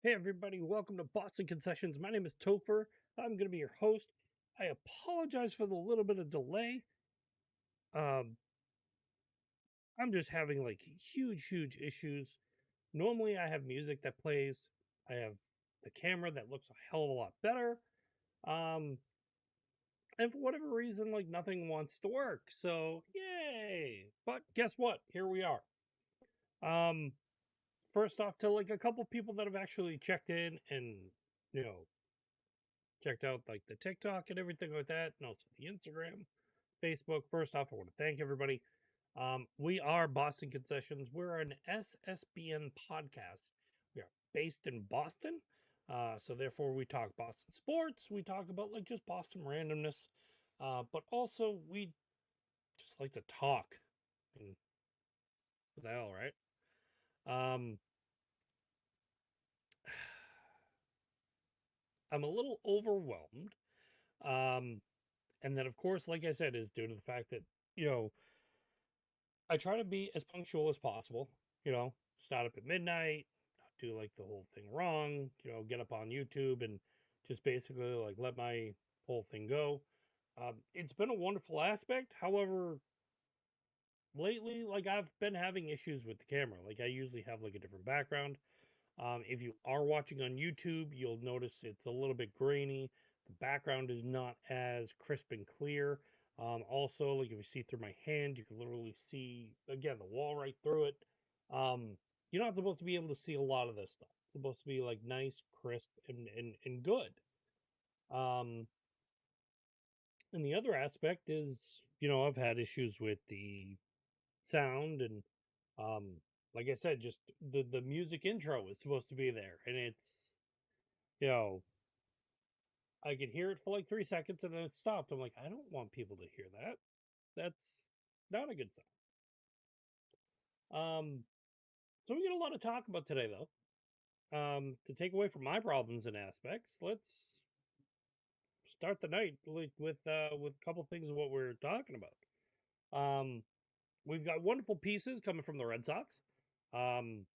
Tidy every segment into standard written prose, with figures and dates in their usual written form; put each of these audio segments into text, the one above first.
Hey everybody, welcome to Boston Concessions. My name is Topher. I'm going to be your host. I apologize for the little bit of delay. Um, I'm just having like huge issues. Normally I have music that plays. I have the camera that looks a hell of a lot better. Um, and for whatever reason, like nothing wants to work. So yay! But guess what? Here we are. Um, First off, to like a couple people that have actually checked in and you know checked out like the TikTok and everything like that, and also the Instagram, Facebook. First off, I want to thank everybody. We are Boston Concessions. We're an SSBN podcast. We are based in Boston. So therefore we talk Boston sports. We talk about like just Boston randomness. But also we just like to talk. And what the hell, right? Um, I'm a little overwhelmed. Um, and that of course, like I said, is due to the fact that, you know, I try to be as punctual as possible, start up at midnight, not do like the whole thing wrong, get up on YouTube and just basically like let my whole thing go. It's been a wonderful aspect. However, lately, like I've been having issues with the camera. Like I usually have like a different background. If you are watching on YouTube, you'll notice it's a little bit grainy. The background is not as crisp and clear. Also, like if you see through my hand, you can literally see again the wall right through it. Um, you're not supposed to be able to see a lot of this stuff. It's supposed to be like nice, crisp, and good. Um, and the other aspect is, I've had issues with the sound and um, like I said, just the music intro is supposed to be there, and it's you know, I could hear it for like 3 seconds and then it stopped. I'm like, I don't want people to hear that. That's not a good sign. So we got a lot to talk about today, though. To take away from my problems and aspects, let's start the night with a couple things of what we're talking about. Um, we've got wonderful pieces coming from the Red Sox. Um,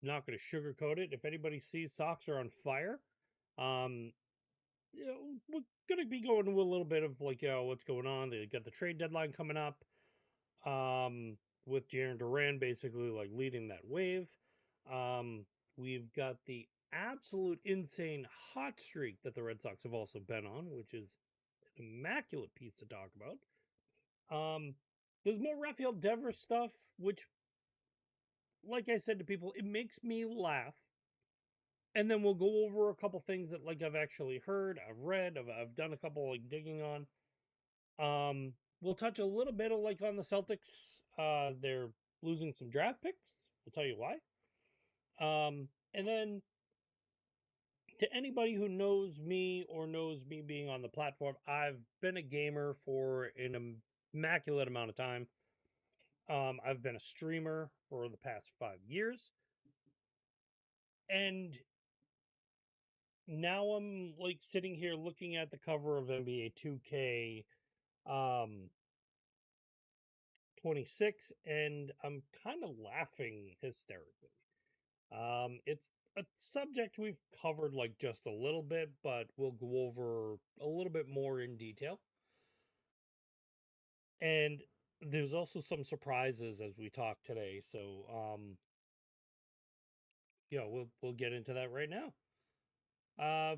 Not going to sugarcoat it. If anybody sees Sox are on fire, um, we're gonna be going to a little bit of like, what's going on. They got the trade deadline coming up. Um, with Jaron Duran basically like leading that wave. Um, we've got the absolute insane hot streak that the Red Sox have also been on, which is an immaculate piece to talk about. There's more Rafael Devers stuff, which, like I said to people, it makes me laugh. And then we'll go over a couple things that like I've actually heard, I've read, I've done a couple like digging on. We'll touch a little bit of like on the Celtics. They're losing some draft picks. We'll tell you why. And then to anybody who knows me or knows me being on the platform, I've been a gamer for an immaculate amount of time. I've been a streamer for the past 5 years, and now I'm like sitting here looking at the cover of NBA 2K um 26, and I'm kind of laughing hysterically. It's a subject we've covered like just a little bit, but we'll go over a little bit more in detail. And there's also some surprises as we talk today. So, we'll get into that right now. Uh,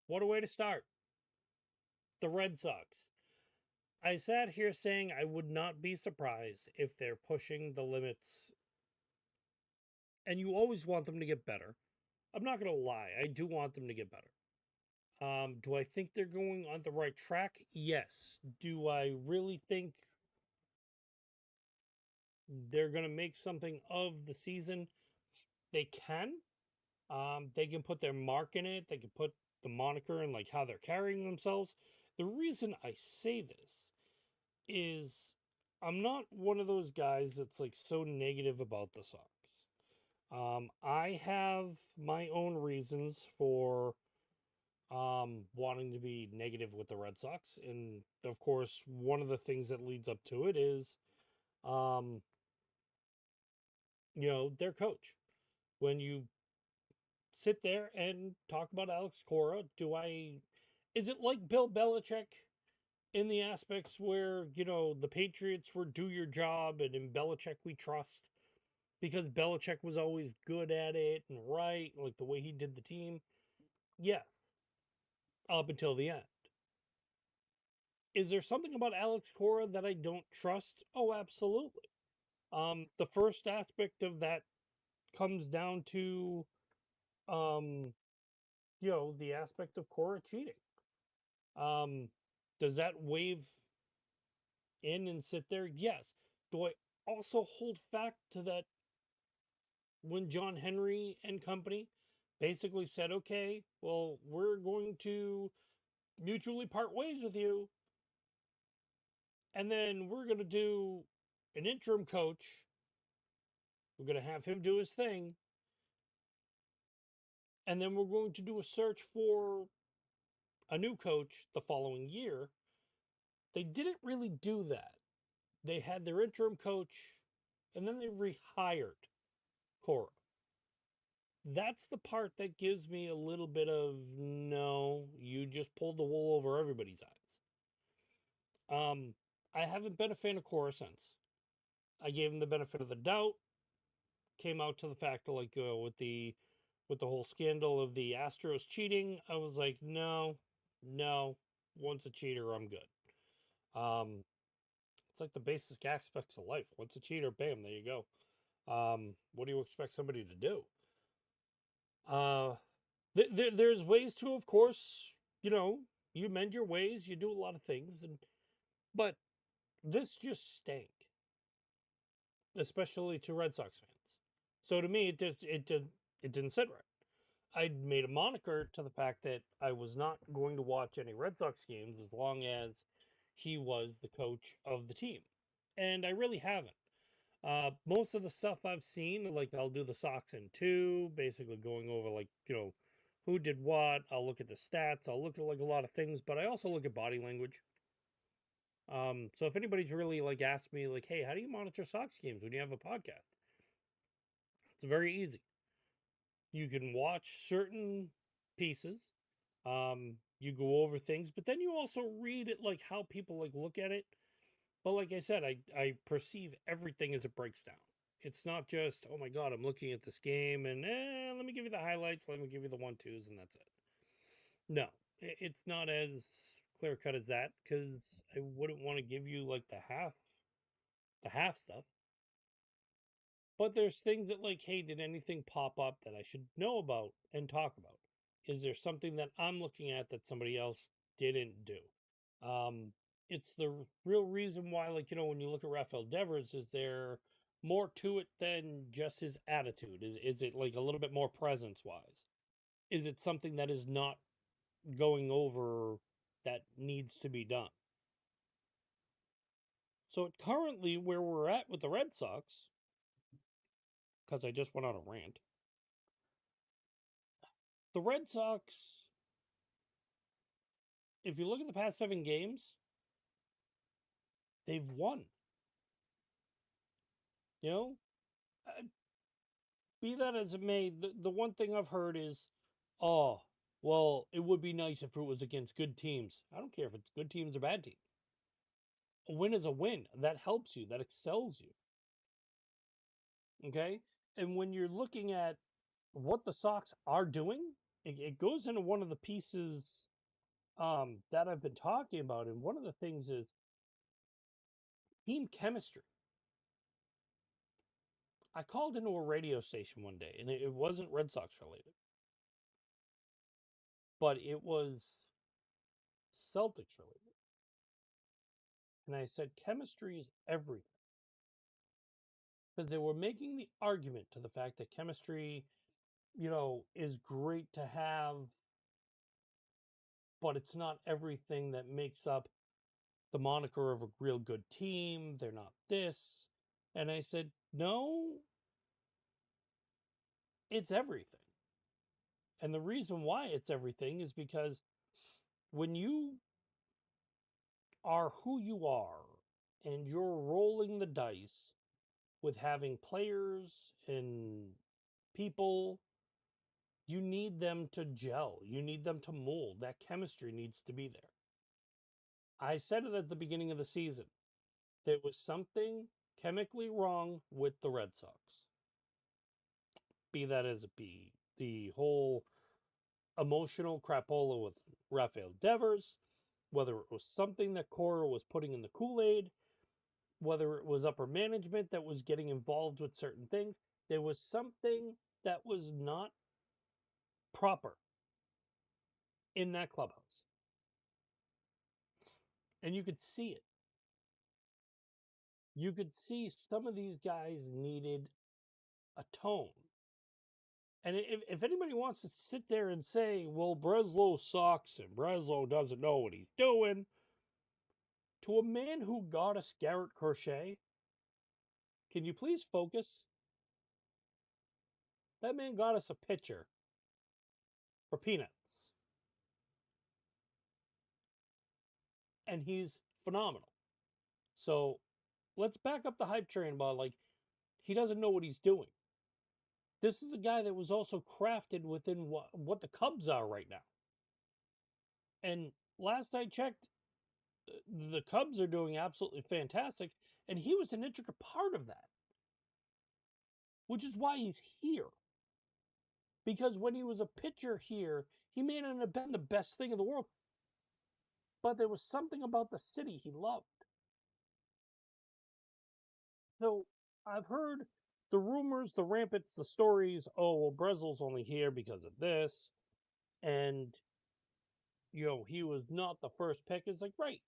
what a way to start. The Red Sox. I sat here saying I would not be surprised if they're pushing the limits, and you always want them to get better. I'm not going to lie, I do want them to get better. Do I think they're going on the right track? Yes. Do I really think they're going to make something of the season? They can. They can put their mark in it. They can put the moniker and like how they're carrying themselves. The reason I say this is I'm not one of those guys that's like so negative about the Sox. I have my own reasons for wanting to be negative with the Red Sox. And of course, one of the things that leads up to it is, um, their coach. when you sit there and talk about Alex Cora, is it like Bill Belichick in the aspects where, the Patriots were do your job and in Belichick we trust because Belichick was always good at it and right, like the way he did the team? Yes, up until the end. Is there something about Alex Cora that I don't trust? Oh, absolutely. The first aspect of that comes down to, um, the aspect of Cora cheating. Um, does that wave in and sit there? Yes. Do I also hold fact to that when John Henry and company basically said, okay, well, we're going to mutually part ways with you, and then we're going to do an interim coach. We're going to have him do his thing, and then we're going to do a search for a new coach the following year. They didn't really do that. They had their interim coach, and then they rehired Cora. That's the part that gives me a little bit of no, you just pulled the wool over everybody's eyes. I haven't been a fan of Cora since. I gave him the benefit of the doubt. Came out to the fact of with the whole scandal of the Astros cheating. I was like, no, no. Once a cheater, I'm good. It's like the basic aspects of life. Once a cheater, bam, there you go. What do you expect somebody to do? Uh, there's ways to, of course, you know, you mend your ways, you do a lot of things, but this just stank, especially to Red Sox fans. So to me, it didn't sit right. I made a moniker to the fact that I was not going to watch any Red Sox games as long as he was the coach of the team, and I really haven't. Most of the stuff I've seen, like I'll do the Sox in two, basically going over like who did what. I'll look at the stats. I'll look at like a lot of things, but I also look at body language. So if anybody's really like asked me like, hey, how do you monitor Sox games when you have a podcast? It's very easy. You can watch certain pieces. You go over things, but then you also read it like how people like look at it. But like I said, I perceive everything as it breaks down. It's not just, oh my God, I'm looking at this game and let me give you the highlights, let me give you the one twos, and that's it. No, it's not as clear cut as that because I wouldn't want to give you like the half stuff. But there's things that like, hey, did anything pop up that I should know about and talk about? Is there something that I'm looking at that somebody else didn't do? Um, it's the real reason why, like, when you look at Rafael Devers, is there more to it than just his attitude? Is it like a little bit more presence wise? Is it something that is not going over that needs to be done? So currently, where we're at with the Red Sox, because I just went on a rant, the Red Sox, if you look at the past 7 games, they've won. You know, uh, be that as it may, the one thing I've heard is, oh, well, it would be nice if it was against good teams. I don't care if it's good teams or bad teams. A win is a win. That helps you, that excels you. Okay? And when you're looking at what the Sox are doing, it goes into one of the pieces that I've been talking about. And one of the things is team chemistry. I called into a radio station one day, and it wasn't Red Sox related, but it was Celtics related. And I said, chemistry is everything. Because they were making the argument to the fact that chemistry, is great to have, but it's not everything that makes up the moniker of a real good team. They're not this. And I said, no, it's everything. And the reason why it's everything is because when you are who you are and you're rolling the dice with having players and people, you need them to gel. You need them to mold. That chemistry needs to be there. I said it at the beginning of the season. There was something chemically wrong with the Red Sox. Be that as it be, the whole emotional crapola with Rafael Devers, whether it was something that Cora was putting in the Kool-Aid, whether it was upper management that was getting involved with certain things, there was something that was not proper in that clubhouse. And you could see it. You could see some of these guys needed a tone. And if anybody wants to sit there and say, well, Breslow sucks and Breslow doesn't know what he's doing, to a man who got us Garrett Crochet, can you please focus? That man got us a pitcher for peanuts. And he's phenomenal. So let's back up the hype train about, like, he doesn't know what he's doing. This is a guy that was also crafted within what the Cubs are right now. And last I checked, the Cubs are doing absolutely fantastic, and he was an intricate part of that, which is why he's here. Because when he was a pitcher here, he may not have been the best thing in the world, but there was something about the city he loved. So I've heard the rumors, the rampants, the stories. Oh, well, Breslow's only here because of this, and he was not the first pick. It's like, right.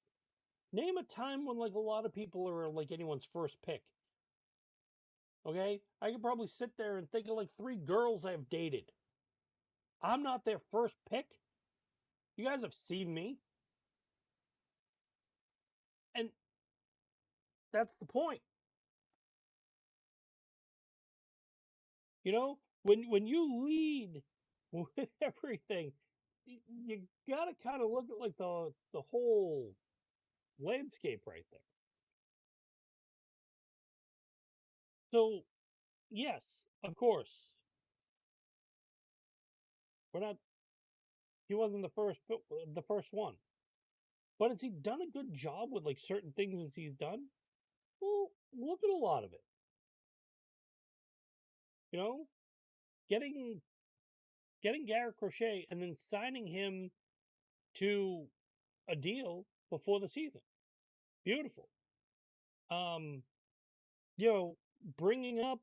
Name a time when, like, a lot of people are like anyone's first pick. Okay? I could probably sit there and think of like 3 girls I've dated. I'm not their first pick. You guys have seen me. And that's the point. When you lead with everything, you gotta kind of look at like the whole landscape right there. So, yes, of course, we're not. He wasn't the first one, but has he done a good job with like certain things he's done? Well, look at a lot of it. You know, getting Garrett Crochet and then signing him to a deal before the season. Beautiful. Um, you know, bringing up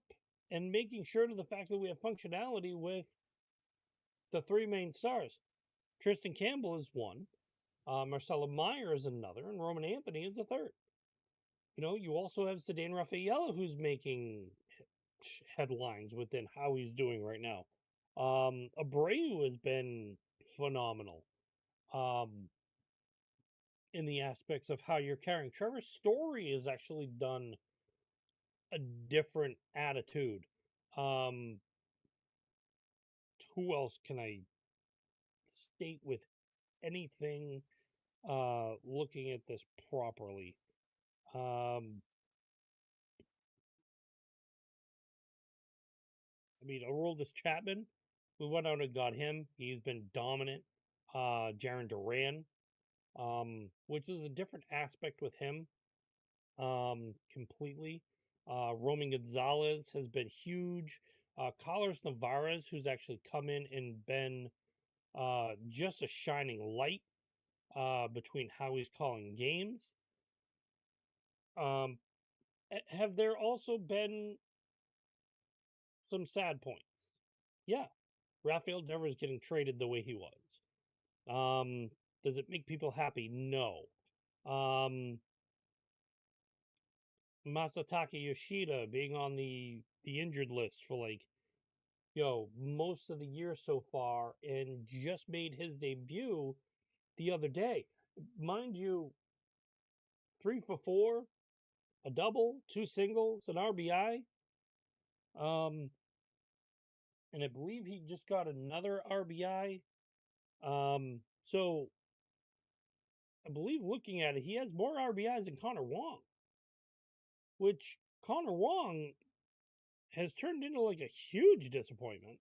and making sure to the fact that we have functionality with the 3 main stars. Tristan Campbell is one, Marcelo Meyer is another, and Roman Anthony is the third. You also have Sedan Rafaela, who's making headlines within how he's doing right now. Abreu has been phenomenal. In the aspects of how you're carrying. Trevor Story has actually done a different attitude. Um, who else can I state with anything looking at this properly? Aroldis Chapman, we went out and got him. He's been dominant. Jaron Duran, which is a different aspect with him completely. Roman Gonzalez has been huge. Carlos Navarez, who's actually come in and been just a shining light between how he's calling games. Have there also been some sad points? Yeah. Rafael Devers getting traded the way he was. Does it make people happy? No. Masataka Yoshida being on the injured list for like most of the year so far, and just made his debut the other day. Mind you, 3 for 4, a double, 2 singles, an RBI. And I believe he just got another RBI. So I believe looking at it, he has more RBIs than Connor Wong, which Connor Wong has turned into like a huge disappointment.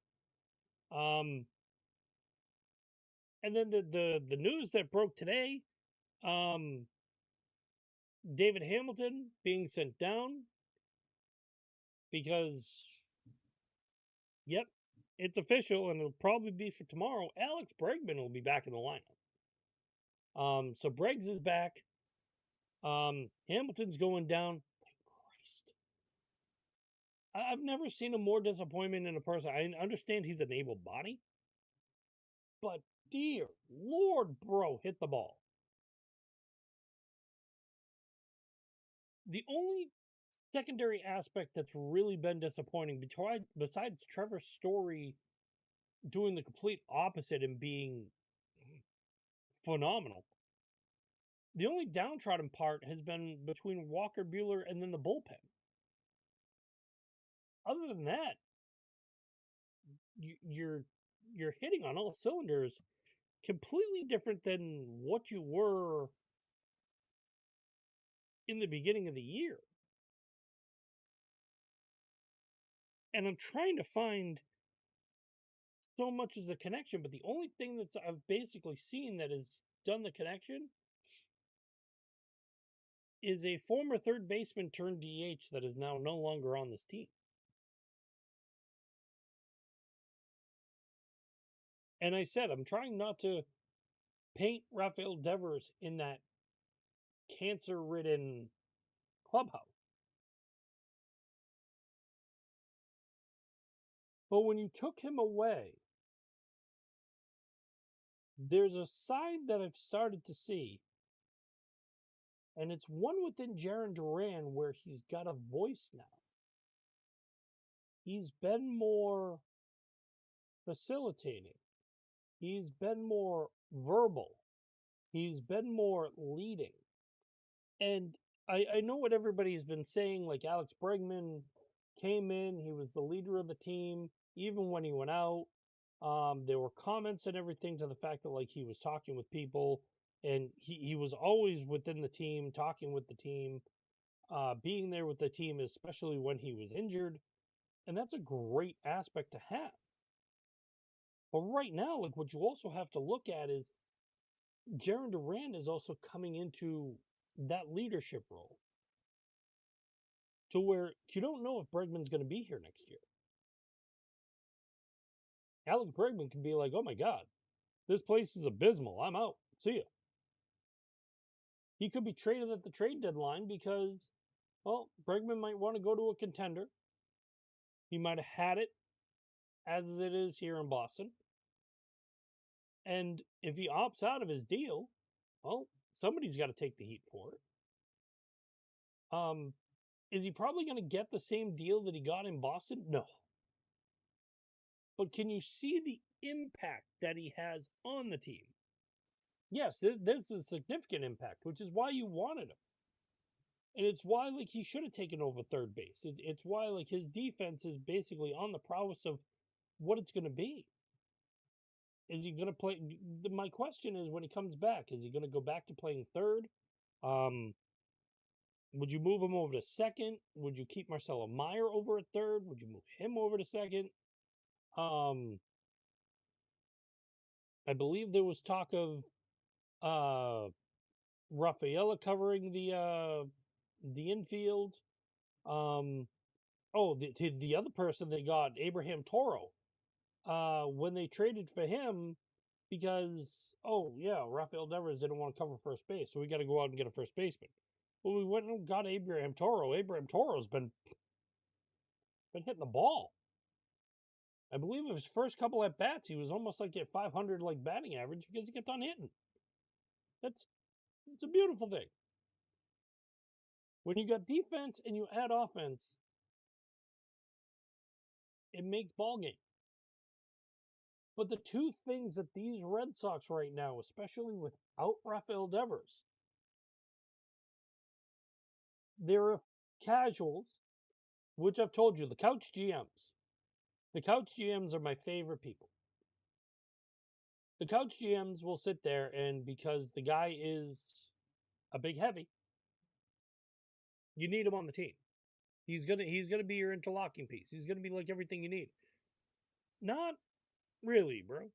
Um, and then the news that broke today, um, David Hamilton being sent down because, yep, it's official and it'll probably be for tomorrow. Alex Bregman will be back in the lineup. So Briggs is back. Hamilton's going down. Thank Christ. I've never seen a more disappointment in a person. I understand he's an able body, but dear Lord, bro, hit the ball. The only secondary aspect that's really been disappointing, besides Trevor Story doing the complete opposite and being phenomenal, the only downtrodden part has been between Walker Buehler and then the bullpen. Other than that, you're hitting on all cylinders, completely different than what you were in the beginning of the year. And I'm trying to find so much as a connection, but the only thing that I've basically seen that has done the connection is a former third baseman turned DH that is now no longer on this team. And I said, I'm trying not to paint Rafael Devers in that cancer-ridden clubhouse. But when you took him away, there's a side that I've started to see, and it's one within Jarren Duran where he's got a voice now. He's been more facilitating. He's been more verbal. He's been more leading. And I know what everybody's been saying, like Alex Bregman came in, he was the leader of the team, even when he went out. There were comments and everything to the fact that like he was talking with people and he was always within the team, talking with the team, being there with the team, especially when he was injured. And that's a great aspect to have. But right now, like what you also have to look at is Jarren Duran is also coming into that leadership role to where you don't know if Bregman's going to be here next year. Alex Bregman can be like, oh my God, this place is abysmal. I'm out. See ya. He could be traded at the trade deadline because, well, Bregman might want to go to a contender. He might have had it as it is here in Boston. And if he opts out of his deal, well, somebody's got to take the heat for it. Is he probably going to get the same deal that he got in Boston? No. But can you see the impact that he has on the team? Yes, this is a significant impact, which is why you wanted him. And it's why like he should have taken over third base. It's why like his defense is basically on the prowess of what it's going to be. Is he going to play? My question is, when he comes back, is he going to go back to playing third? Would you move him over to second? Would you keep Marcelo Meyer over at third? Would you move him over to second? I believe there was talk of Rafaela covering the infield. The other person they got, Abraham Toro, when they traded for him, because Rafael Devers didn't want to cover first base, so we got to go out and get a first baseman. Well, we went and got Abraham Toro. Abraham Toro's been hitting the ball. I believe in his first couple at bats, he was almost like at 500 like batting average because he kept on hitting. It's a beautiful thing. When you got defense and you add offense, it makes ball game. But the two things that these Red Sox right now, especially without Rafael Devers, they're casuals, which I've told you, the couch GMs. The couch GMs are my favorite people. The couch GMs will sit there and because the guy is a big heavy, you need him on the team. He's gonna be your interlocking piece. He's gonna be like everything you need. Not really, bro.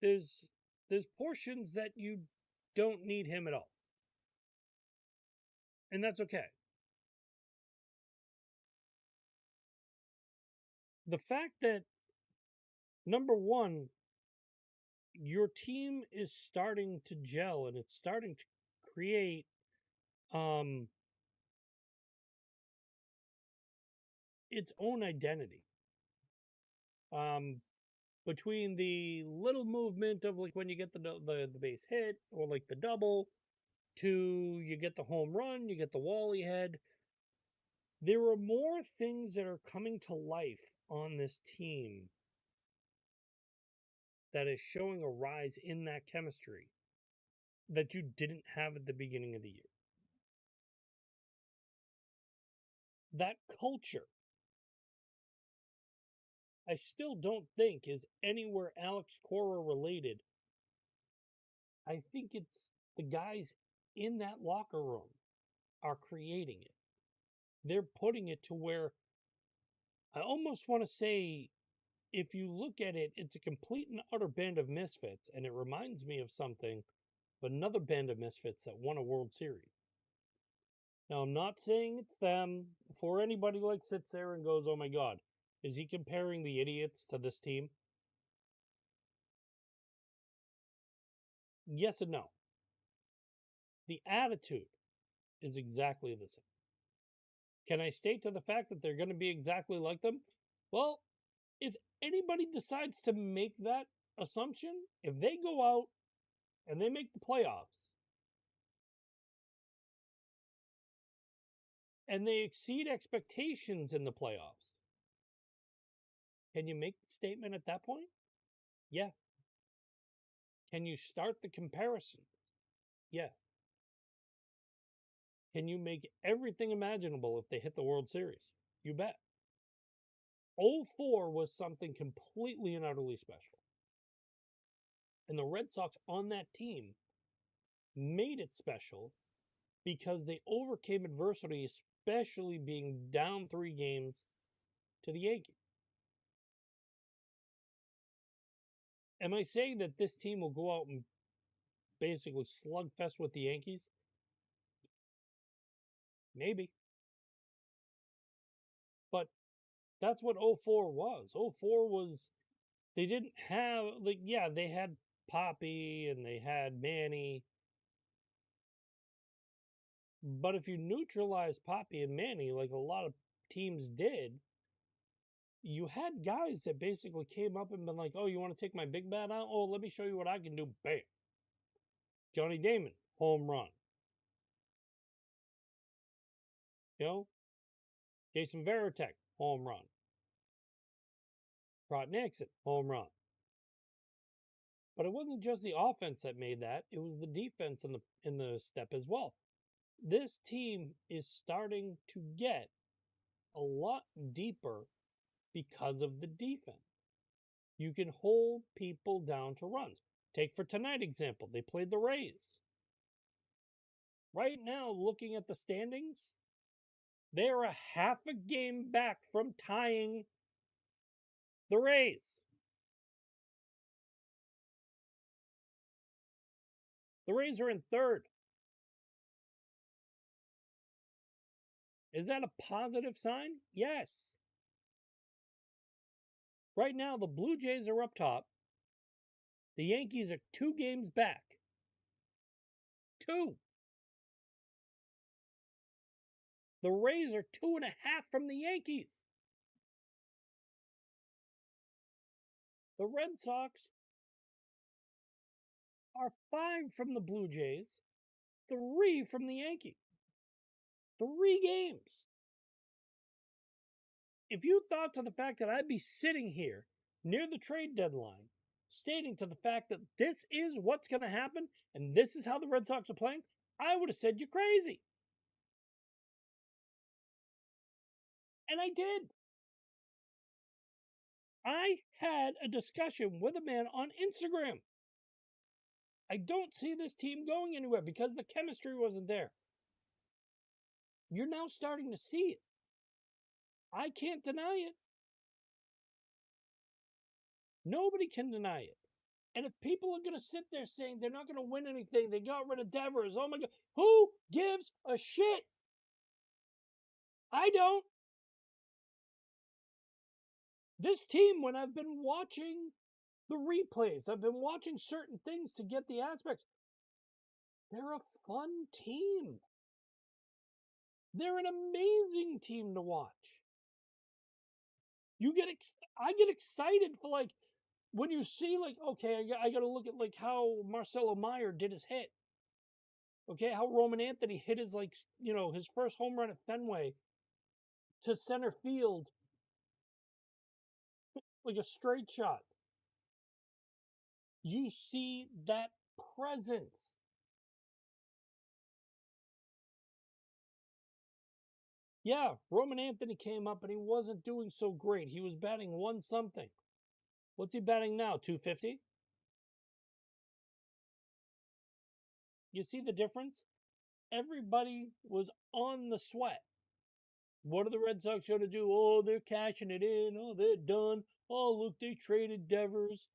There's there's portions that you don't need him at all. And that's okay. The fact that number one, your team is starting to gel and it's starting to create um its own identity. Um Between the little movement of like when you get the base hit or like the double to you get the home run, you get the wally head. There are more things that are coming to life on this team that is showing a rise in that chemistry that you didn't have at the beginning of the year. That culture, I still don't think is anywhere Alex Cora related. I think it's the guys in that locker room are creating it. They're putting it to where I almost want to say, if you look at it, it's a complete and utter band of misfits, and it reminds me of something, but another band of misfits that won a World Series. Now, I'm not saying it's them. Before anybody like sits there and goes, "Oh my God, is he comparing the idiots to this team?" Yes and no. The attitude is exactly the same. Can I state to the fact that they're going to be exactly like them? Well, if anybody decides to make that assumption, if they go out and they make the playoffs and they exceed expectations in the playoffs, can you make the statement at that point? Yeah. Can you start the comparison? Yes. Can you make everything imaginable if they hit the World Series? You bet. '04 was something completely and utterly special. And the Red Sox on that team made it special because they overcame adversity, especially being down 3 games to the Yankees. Am I saying that this team will go out and basically slugfest with the Yankees? Maybe. But that's what '04 was. '04 was, they didn't have, like, yeah, they had Poppy and they had Manny. But if you neutralize Poppy and Manny, like a lot of teams did, you had guys that basically came up and been like, "Oh, you want to take my big bat out? Oh, let me show you what I can do." Bam. Johnny Damon, home run. You know, Jason Varitek, home run. Trot Nixon, home run. But it wasn't just the offense that made that; it was the defense in the step as well. This team is starting to get a lot deeper because of the defense. You can hold people down to runs. Take for tonight example, they played the Rays. Right now, looking at the standings, they're a half a game back from tying the Rays. The Rays are in third. Is that a positive sign? Yes. Right now, the Blue Jays are up top. The Yankees are 2 games back. Two. The Rays are 2.5 from the Yankees. The Red Sox are 5 from the Blue Jays, 3 from the Yankees. 3 games. If you thought to the fact that I'd be sitting here near the trade deadline stating to the fact that this is what's going to happen and this is how the Red Sox are playing, I would have said you're crazy. And I did. I had a discussion with a man on Instagram. I don't see this team going anywhere because the chemistry wasn't there. You're now starting to see it. I can't deny it. Nobody can deny it. And if people are going to sit there saying they're not going to win anything, they got rid of Devers, oh my God, who gives a shit? I don't. This team, when I've been watching the replays, I've been watching certain things to get the aspects, they're a fun team. They're an amazing team to watch. I get excited for, like, when you see, like, okay, I got to look at, like, how Marcelo Meyer did his hit. Okay, how Roman Anthony hit his, like, his first home run at Fenway to center field, like a straight shot. You see that presence. Yeah, Roman Anthony came up and he wasn't doing so great. He was batting 1 something. What's he batting now? 250? You see the difference? Everybody was on the sweat. What are the Red Sox going to do? Oh, they're cashing it in. Oh, they're done. Oh, look, they traded Devers.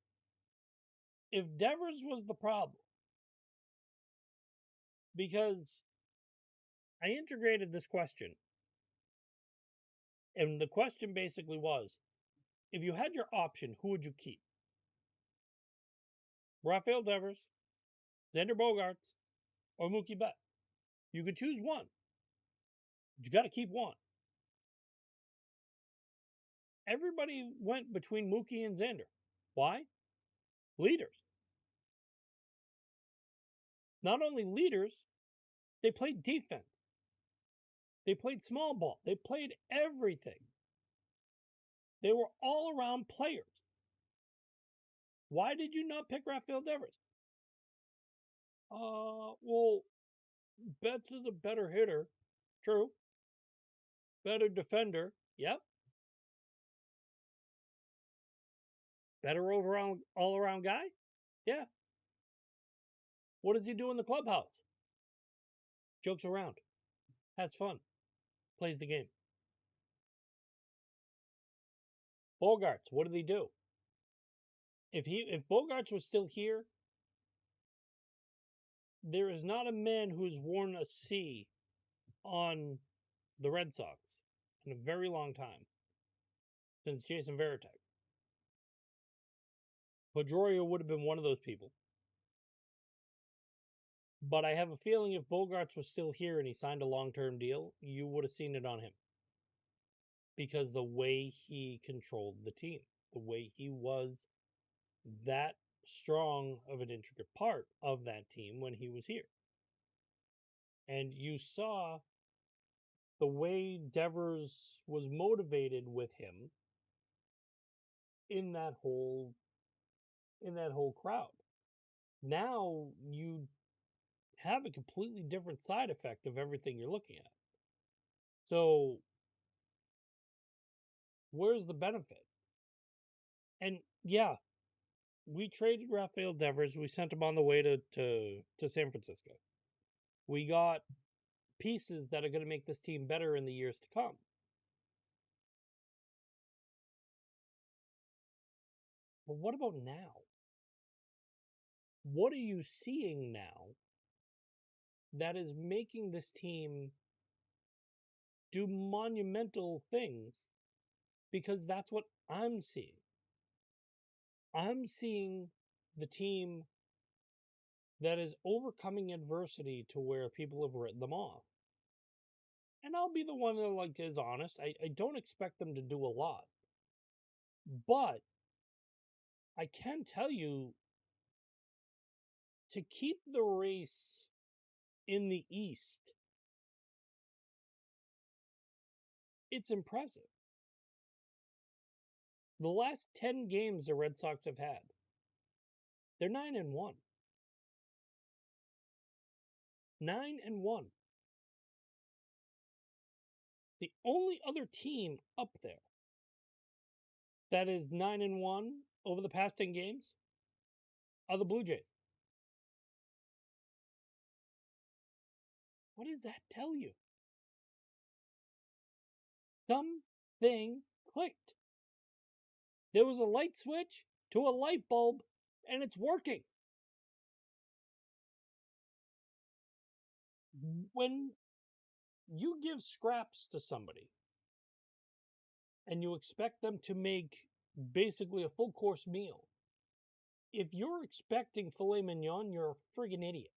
If Devers was the problem, because I integrated this question, and the question basically was, if you had your option, who would you keep? Rafael Devers, Xander Bogaerts, or Mookie Betts? You could choose one. But you got to keep one. Everybody went between Mookie and Xander. Why? Leaders. Not only leaders, they played defense. They played small ball. They played everything. They were all around players. Why did you not pick Rafael Devers? Well, Betts is a better hitter. True. Better defender. Yep. Better overall all around guy? Yeah. What does he do in the clubhouse? Jokes around. Has fun. Plays the game. Bogarts, what did he do? If Bogarts was still here, there is not a man who's worn a C on the Red Sox in a very long time. Since Jason Varitek. Pedroia would have been one of those people. But I have a feeling if Bogarts was still here and he signed a long-term deal, you would have seen it on him. Because the way he controlled the team, the way he was that strong of an intricate part of that team when he was here. And you saw the way Devers was motivated with him in that whole crowd. Now you have a completely different side effect of everything you're looking at. So where's the benefit? And yeah, we traded Rafael Devers. We sent him on the way to San Francisco. We got pieces that are going to make this team better in the years to come. But what about now? What are you seeing now that is making this team do monumental things? Because that's what I'm seeing. I'm seeing the team that is overcoming adversity to where people have written them off. And I'll be the one that, like, is honest. I don't expect them to do a lot. But I can tell you, to keep the race in the East, it's impressive. The last 10 games the Red Sox have had, they're 9-1. 9-1. The only other team up there that is 9-1 over the past 10 games are the Blue Jays. What does that tell you? thing clicked. There was a light switch to a light bulb, and it's working. When you give scraps to somebody and you expect them to make basically a full course meal, if you're expecting filet mignon, you're a friggin' idiot.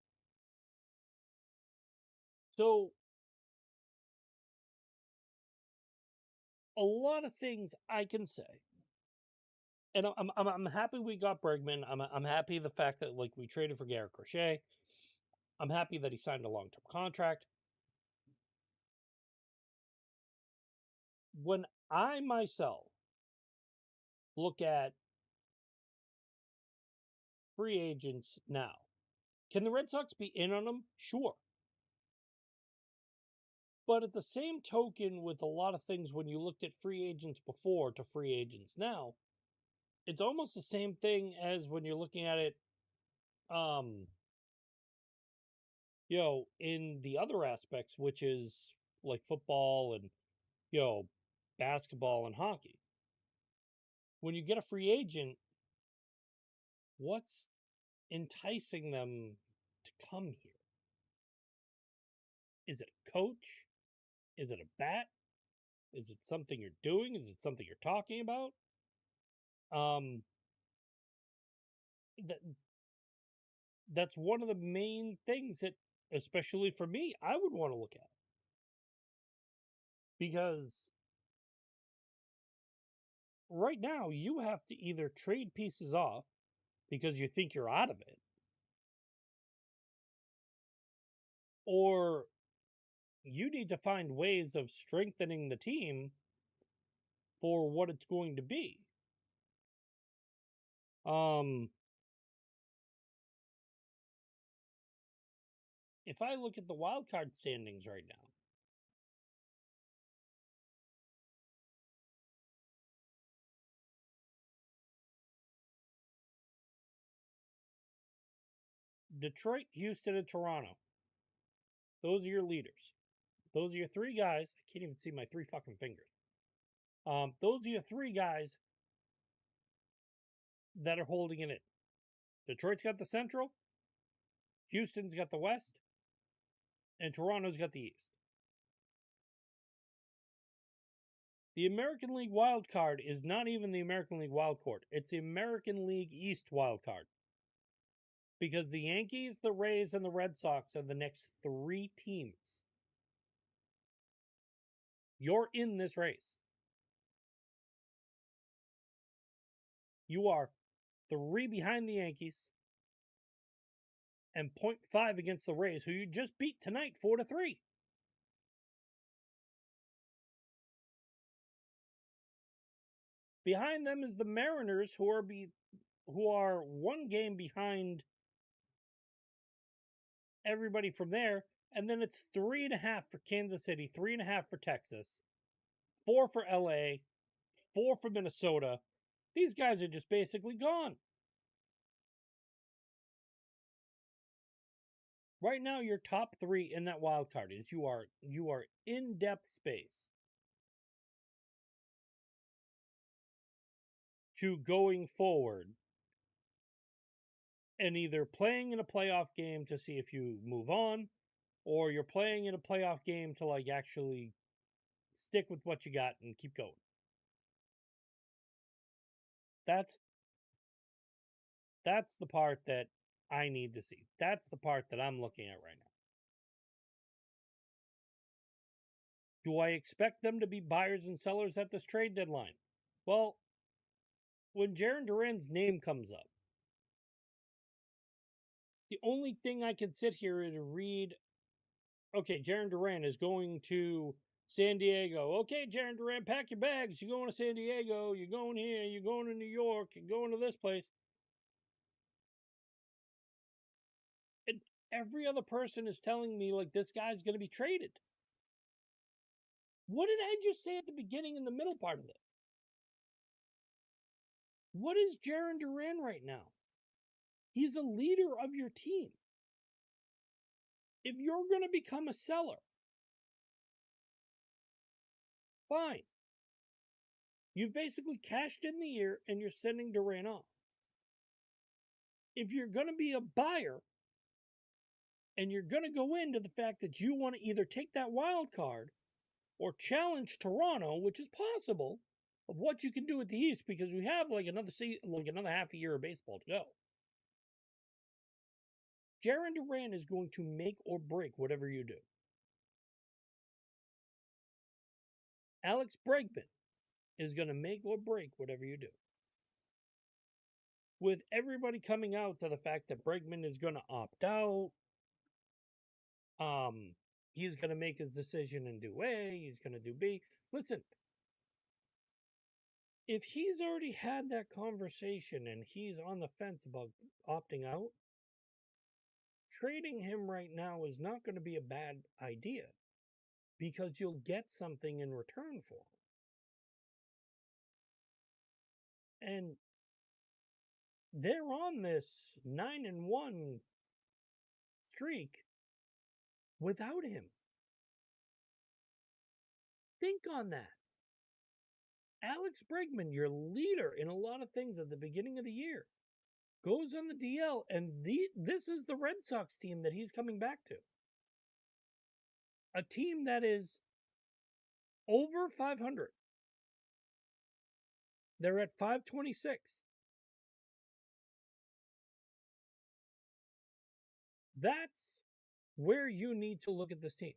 So, a lot of things I can say, and I'm happy we got Bregman. I'm happy the fact that like we traded for Garrett Crochet. I'm happy that he signed a long term contract. When I myself look at free agents now, can the Red Sox be in on them? Sure. But at the same token, with a lot of things, when you looked at free agents before to free agents now, it's almost the same thing as when you're looking at it, um, in the other aspects, which is like football and, basketball and hockey. When you get a free agent, what's enticing them to come here? Is it a coach? Is it a bat? Is it something you're doing? Is it something you're talking about? Um, that that's one of the main things that, especially for me, I would want to look at, because right now you have to either trade pieces off because you think you're out of it, or you need to find ways of strengthening the team for what it's going to be. Um, if I look at the wild card standings right now, Detroit, Houston, and Toronto, those are your leaders. Those are your three guys. I can't even see my three fucking fingers. Those are your three guys that are holding it in. Detroit's got the Central, Houston's got the West, and Toronto's got the East. The American League wild card is not even the American League wild card. It's the American League East wild card. Because the Yankees, the Rays, and the Red Sox are the next three teams. You're in this race. You are 3 behind the Yankees and 0.5 against the Rays, who you just beat tonight 4-3. Behind them is the Mariners, who are one game behind everybody from there, and then it's 3.5 for Kansas City, 3.5 for Texas, 4 for LA, 4 for Minnesota. These guys are just basically gone. Right now, your top 3 in that wild card is you are in depth space to going forward and either playing in a playoff game to see if you move on, or you're playing in a playoff game to like actually stick with what you got and keep going. That's that's the part that I need to see. That's the part that I'm looking at right now. Do I expect them to be buyers and sellers at this trade deadline? Well, when Jaron Duran's name comes up, the only thing I can sit here and read, okay, Jaron Duran is going to San Diego. Okay, Jaron Duran, pack your bags. You're going to San Diego. You're going here. You're going to New York. You're going to this place. And every other person is telling me, like, this guy's going to be traded. What did I just say at the beginning and the middle part of it? What is Jaron Duran right now? He's a leader of your team. If you're going to become a seller, fine. You've basically cashed in the year and you're sending Durant off. If you're going to be a buyer and you're going to go into the fact that you want to either take that wild card or challenge Toronto, which is possible, of what you can do at the East, because we have like another half a year of baseball to go. Jarren Duran is going to make or break whatever you do. Alex Bregman is going to make or break whatever you do. With everybody coming out to the fact that Bregman is going to opt out, he's going to make his decision and do A, he's going to do B. Listen, if he's already had that conversation and he's on the fence about opting out, trading him right now is not going to be a bad idea because you'll get something in return for him. And they're on this 9-1 streak without him. Think on that. Alex Bregman, your leader in a lot of things at the beginning of the year, goes on the DL, and this is the Red Sox team that he's coming back to. A team that is over 500. They're at 526. That's where you need to look at this team.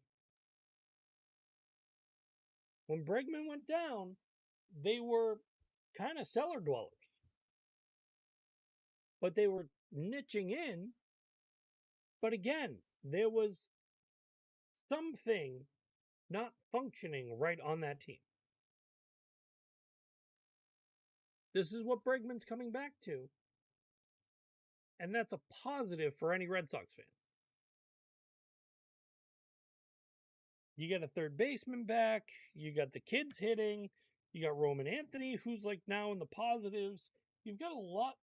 When Bregman went down, they were kind of cellar dwellers. But they were niching in. But again, there was something not functioning right on that team. This is what Bregman's coming back to. And that's a positive for any Red Sox fan. You get a third baseman back. You got the kids hitting. You got Roman Anthony, who's like now in the positives. You've got a lot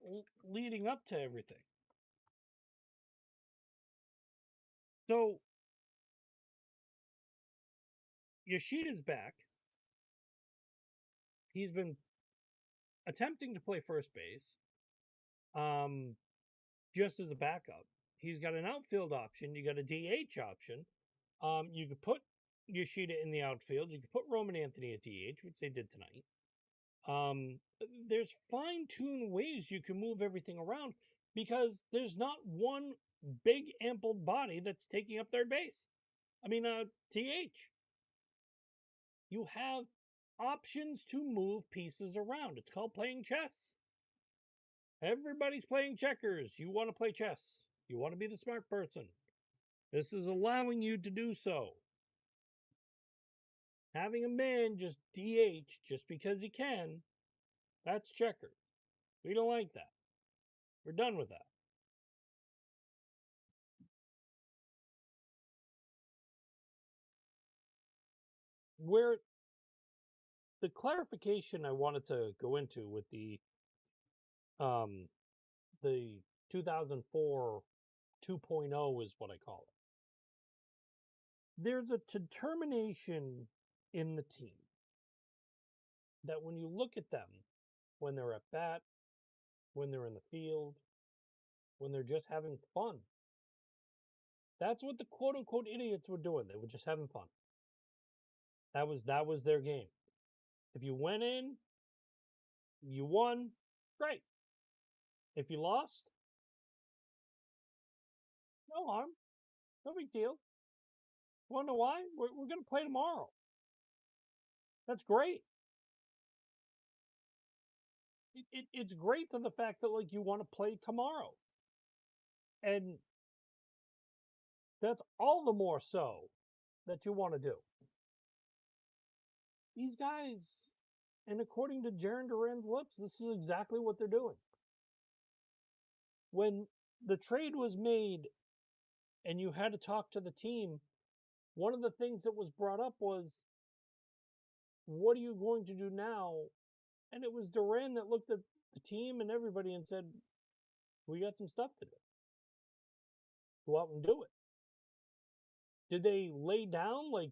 leading up to everything. So, Yoshida's back. He's been attempting to play first base, just as a backup. He's got an outfield option. You got a DH option. You could put Yoshida in the outfield. You could put Roman Anthony at DH, which they did tonight. There's fine-tuned ways you can move everything around because there's not one big ample body that's taking up third base. TH. You have options to move pieces around. It's called playing chess. Everybody's playing checkers. You want to play chess. You want to be the smart person. This is allowing you to do so. Having a man just DH just because he can, that's checkers. We don't like that. We're done with that. Where the clarification I wanted to go into with the 2004 2.0 is what I call it. There's a determination in the team that when you look at them, when they're at bat, when they're in the field, when they're just having fun. That's what the quote unquote idiots were doing. They were just having fun. That was their game. If you went in, you won, great. If you lost, no harm, no big deal. Want to know why? We're going to play tomorrow. That's great. It's great to the fact that like you want to play tomorrow, and that's all the more so that you want to do. These guys, and according to Jarren Duran's lips, this is exactly what they're doing. When the trade was made and you had to talk to the team, one of the things that was brought up was, what are you going to do now? And it was Duran that looked at the team and everybody and said, we got some stuff to do. Go out and do it. Did they lay down like,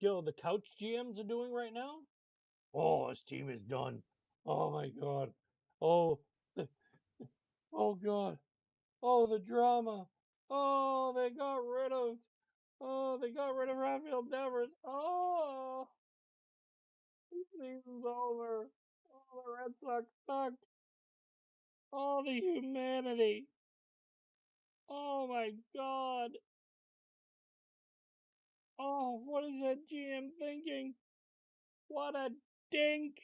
the couch GMs are doing right now? Oh, this team is done. Oh my god. Oh, the, oh god. Oh, the drama. Oh, they got rid of. Oh, they got rid of Rafael Devers. Oh, the season's over. Oh, the Red Sox suck. Oh, the humanity. Oh my god. Oh, what is that GM thinking? What a dink.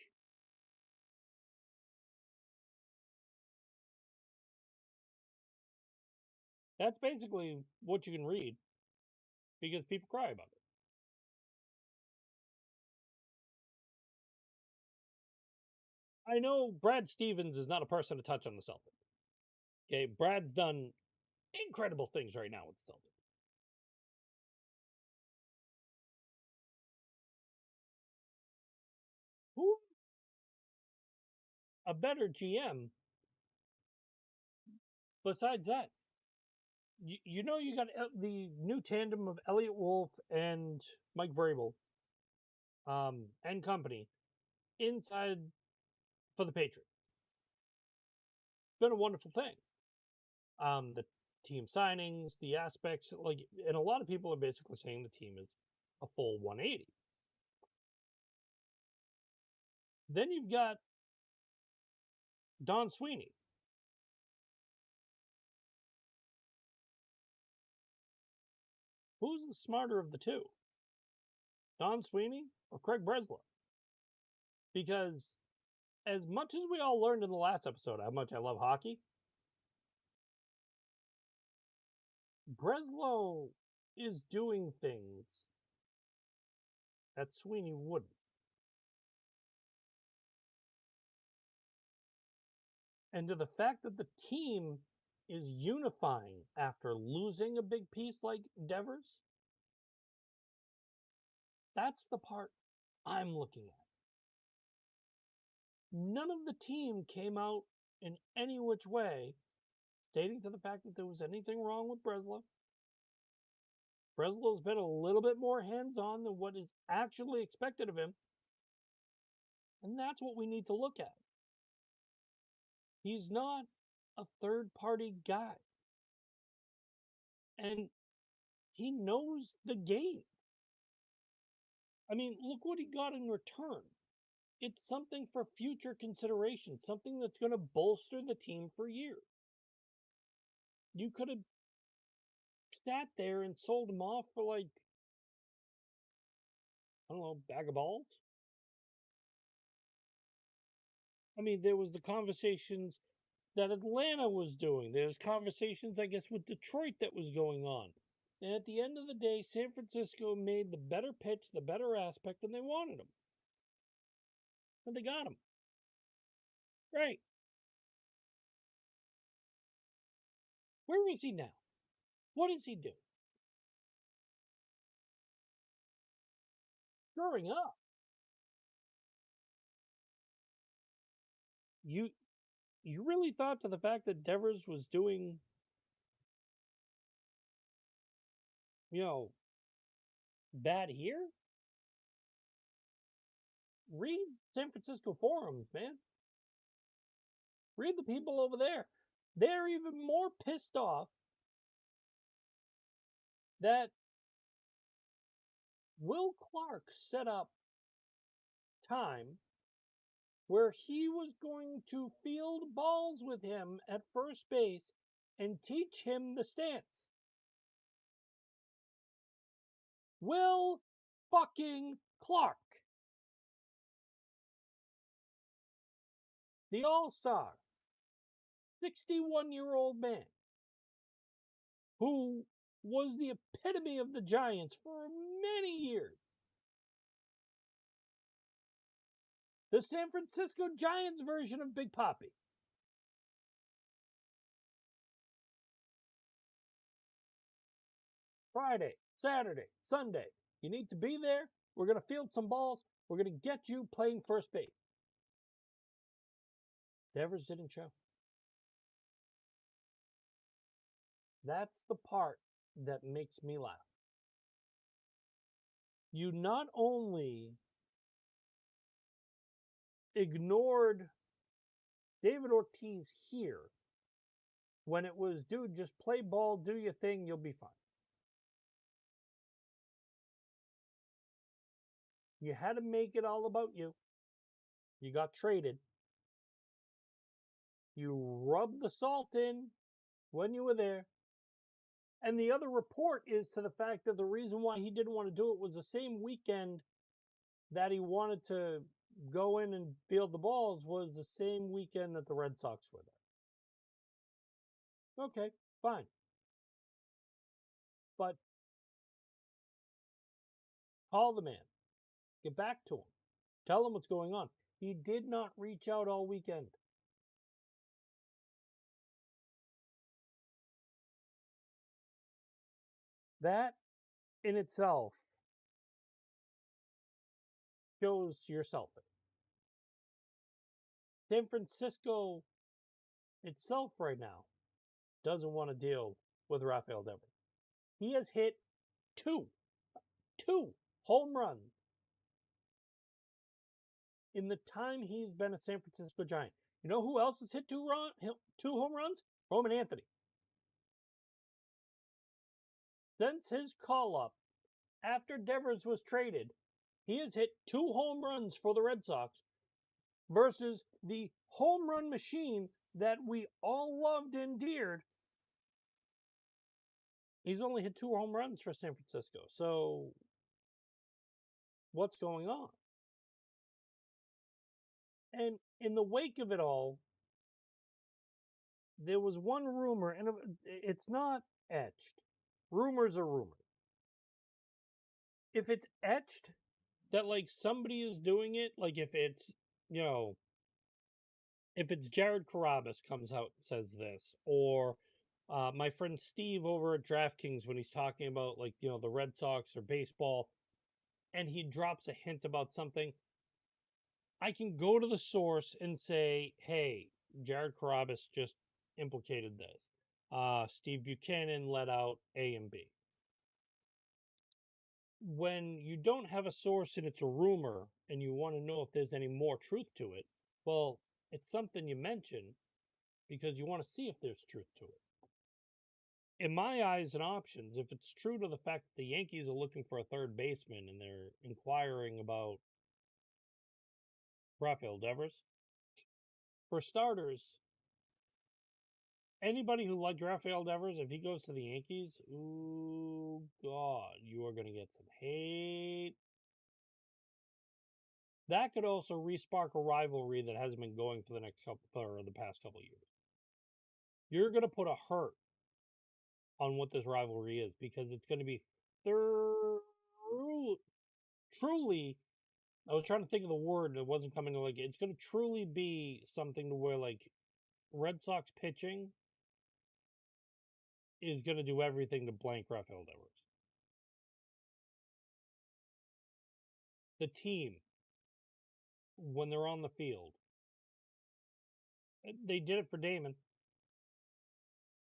That's basically what you can read because people cry about it. I know Brad Stevens is not a person to touch on the Celtics. Okay, Brad's done incredible things right now with the Celtics. Who a better GM besides that? You know you got the new tandem of Elliot Wolf and Mike Vrabel and company inside for the Patriots. It's been a wonderful thing. The team signings, the aspects, like, and a lot of people are basically saying the team is a full 180. Then you've got Don Sweeney. Who's the smarter of the two? Don Sweeney or Craig Breslow? Because as much as we all learned in the last episode how much I love hockey, Breslow is doing things that Sweeney wouldn't. And to the fact that the team is unifying after losing a big piece like Devers, that's the part I'm looking at. None of the team came out in any which way stating to the fact that there was anything wrong with Breslow. Breslow's been a little bit more hands-on than what is actually expected of him. And that's what we need to look at. He's not a third-party guy. And he knows the game. I mean, look what he got in return. It's something for future consideration, something that's going to bolster the team for years. You could have sat there and sold him off for, like, I don't know, bag of balls. I mean, there was the conversations that Atlanta was doing. There's conversations, I guess, with Detroit that was going on. And at the end of the day, San Francisco made the better pitch, the better aspect, and they wanted him. And they got him. Right. Where is he now? What is he doing? Growing up. You you really thought to the fact that Devers was doing, you know, bad here? Read San Francisco forums, man. Read the people over there. They're even more pissed off that Will Clark set up time where he was going to field balls with him at first base and teach him the stance. Will fucking Clark, the all-star, 61-year-old man who was the epitome of the Giants for many years. The San Francisco Giants version of Big Papi. Friday, Saturday, Sunday. You need to be there. We're going to field some balls. We're going to get you playing first base. Devers didn't show. That's the part that makes me laugh. You not only ignored David Ortiz here when it was, dude, just play ball, do your thing, you'll be fine. You had to make it all about you. You got traded. You rubbed the salt in when you were there. And the other report is to the fact that the reason why he didn't want to do it was the same weekend that he wanted to go in and field the balls was the same weekend that the Red Sox were there. Okay, fine. But call the man. Get back to him. Tell him what's going on. He did not reach out all weekend. That in itself shows yourself. San Francisco itself right now doesn't want to deal with Rafael Devers. He has hit two home runs in the time he's been a San Francisco Giant. You know who else has hit two home runs? Roman Anthony. Since his call up after Devers was traded, he has hit two home runs for the Red Sox versus the home run machine that we all loved and endeared. He's only hit two home runs for San Francisco. So what's going on? And in the wake of it all, there was one rumor, and it's not etched. Rumors are rumors. If it's etched that like somebody is doing it, like if it's, you know, if it's Jared Carabas comes out and says this, or my friend Steve over at DraftKings when he's talking about like, you know, the Red Sox or baseball, and he drops a hint about something, I can go to the source and say, hey, Jared Carabas just implicated this. Steve Buchanan let out A and B. When you don't have a source and it's a rumor and you want to know if there's any more truth to it, well, it's something you mention because you want to see if there's truth to it. In my eyes and options, if it's true to the fact that the Yankees are looking for a third baseman and they're inquiring about Rafael Devers, for starters, anybody who liked Rafael Devers, if he goes to the Yankees, ooh, God, you are going to get some hate. That could also re-spark a rivalry that hasn't been going for the past couple of years. You're going to put a hurt on what this rivalry is because it's going to be truly. I was trying to think of the word and it wasn't coming to like. It's going to truly be something to where like Red Sox pitching is going to do everything to blank Rafael Devers. The team, when they're on the field, they did it for Damon.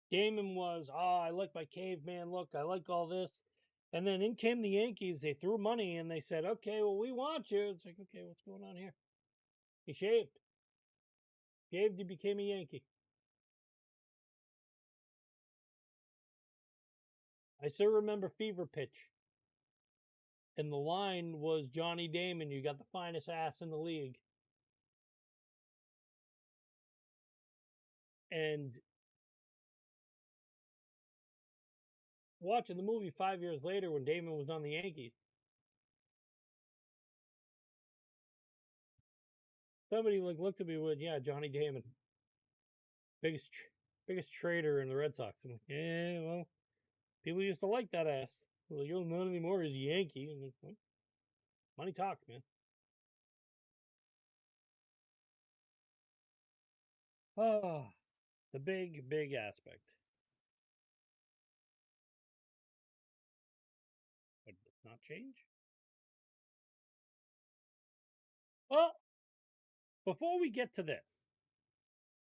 Damon was, I like my caveman look. I like all this. And then in came the Yankees. They threw money and they said, okay, well, we want you. It's like, okay, what's going on here? He shaved. Shaved, he became a Yankee. I still remember Fever Pitch. And the line was, Johnny Damon, you got the finest ass in the league. And watching the movie 5 years later when Damon was on the Yankees, somebody like looked at me with, yeah, Johnny Damon, biggest trader in the Red Sox. I'm like, yeah, well, people used to like that ass. Well, you don't know anymore. He's a Yankee. I'm like, well, money talks, man. Oh, the big aspect. But does not change. Well, before we get to this,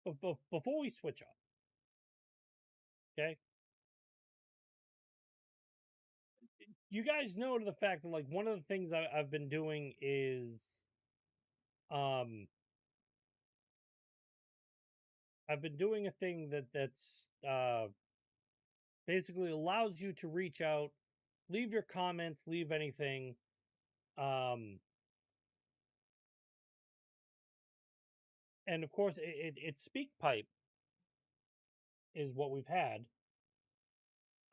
before we switch up, okay? You guys know to the fact that like one of the things I've been doing is I've been doing a thing that's basically allows you to reach out, leave your comments, leave anything. Um, and of course, it's SpeakPipe is what we've had.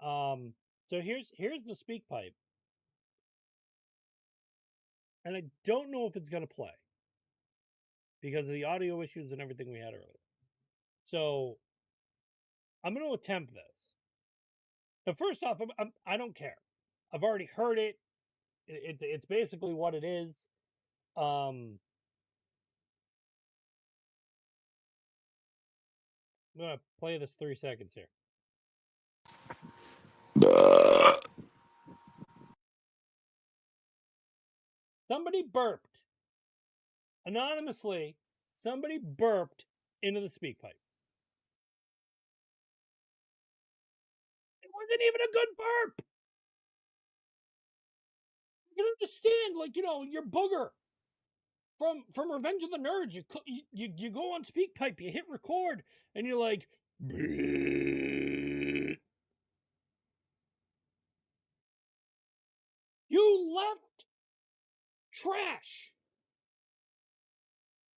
So here's the SpeakPipe, and I don't know if it's going to play because of the audio issues and everything we had earlier. So I'm going to attempt this. But first off, I don't care. I've already heard it. It's basically what it is. Um, I'm gonna play this 3 seconds here. Somebody burped anonymously. Somebody burped into the speak pipe. It wasn't even a good burp. You can understand, like, your booger from Revenge of the Nerds. You go on speak pipe, you hit record, and you're like, "Bleh." You left trash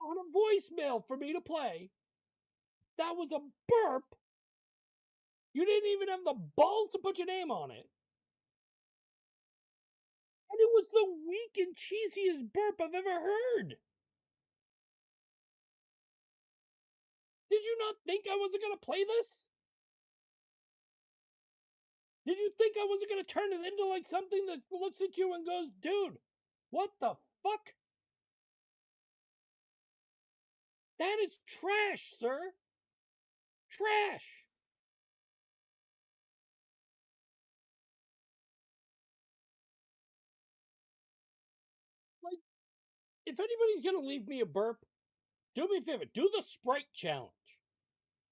on a voicemail for me to play. That was a burp. You didn't even have the balls to put your name on it. And it was the weak and cheesiest burp I've ever heard. Did you not think I wasn't going to play this? Did you think I wasn't going to turn it into like something that looks at you and goes, dude, what the fuck? That is trash, sir. Trash. Like, if anybody's going to leave me a burp, do me a favor. Do the Sprite challenge.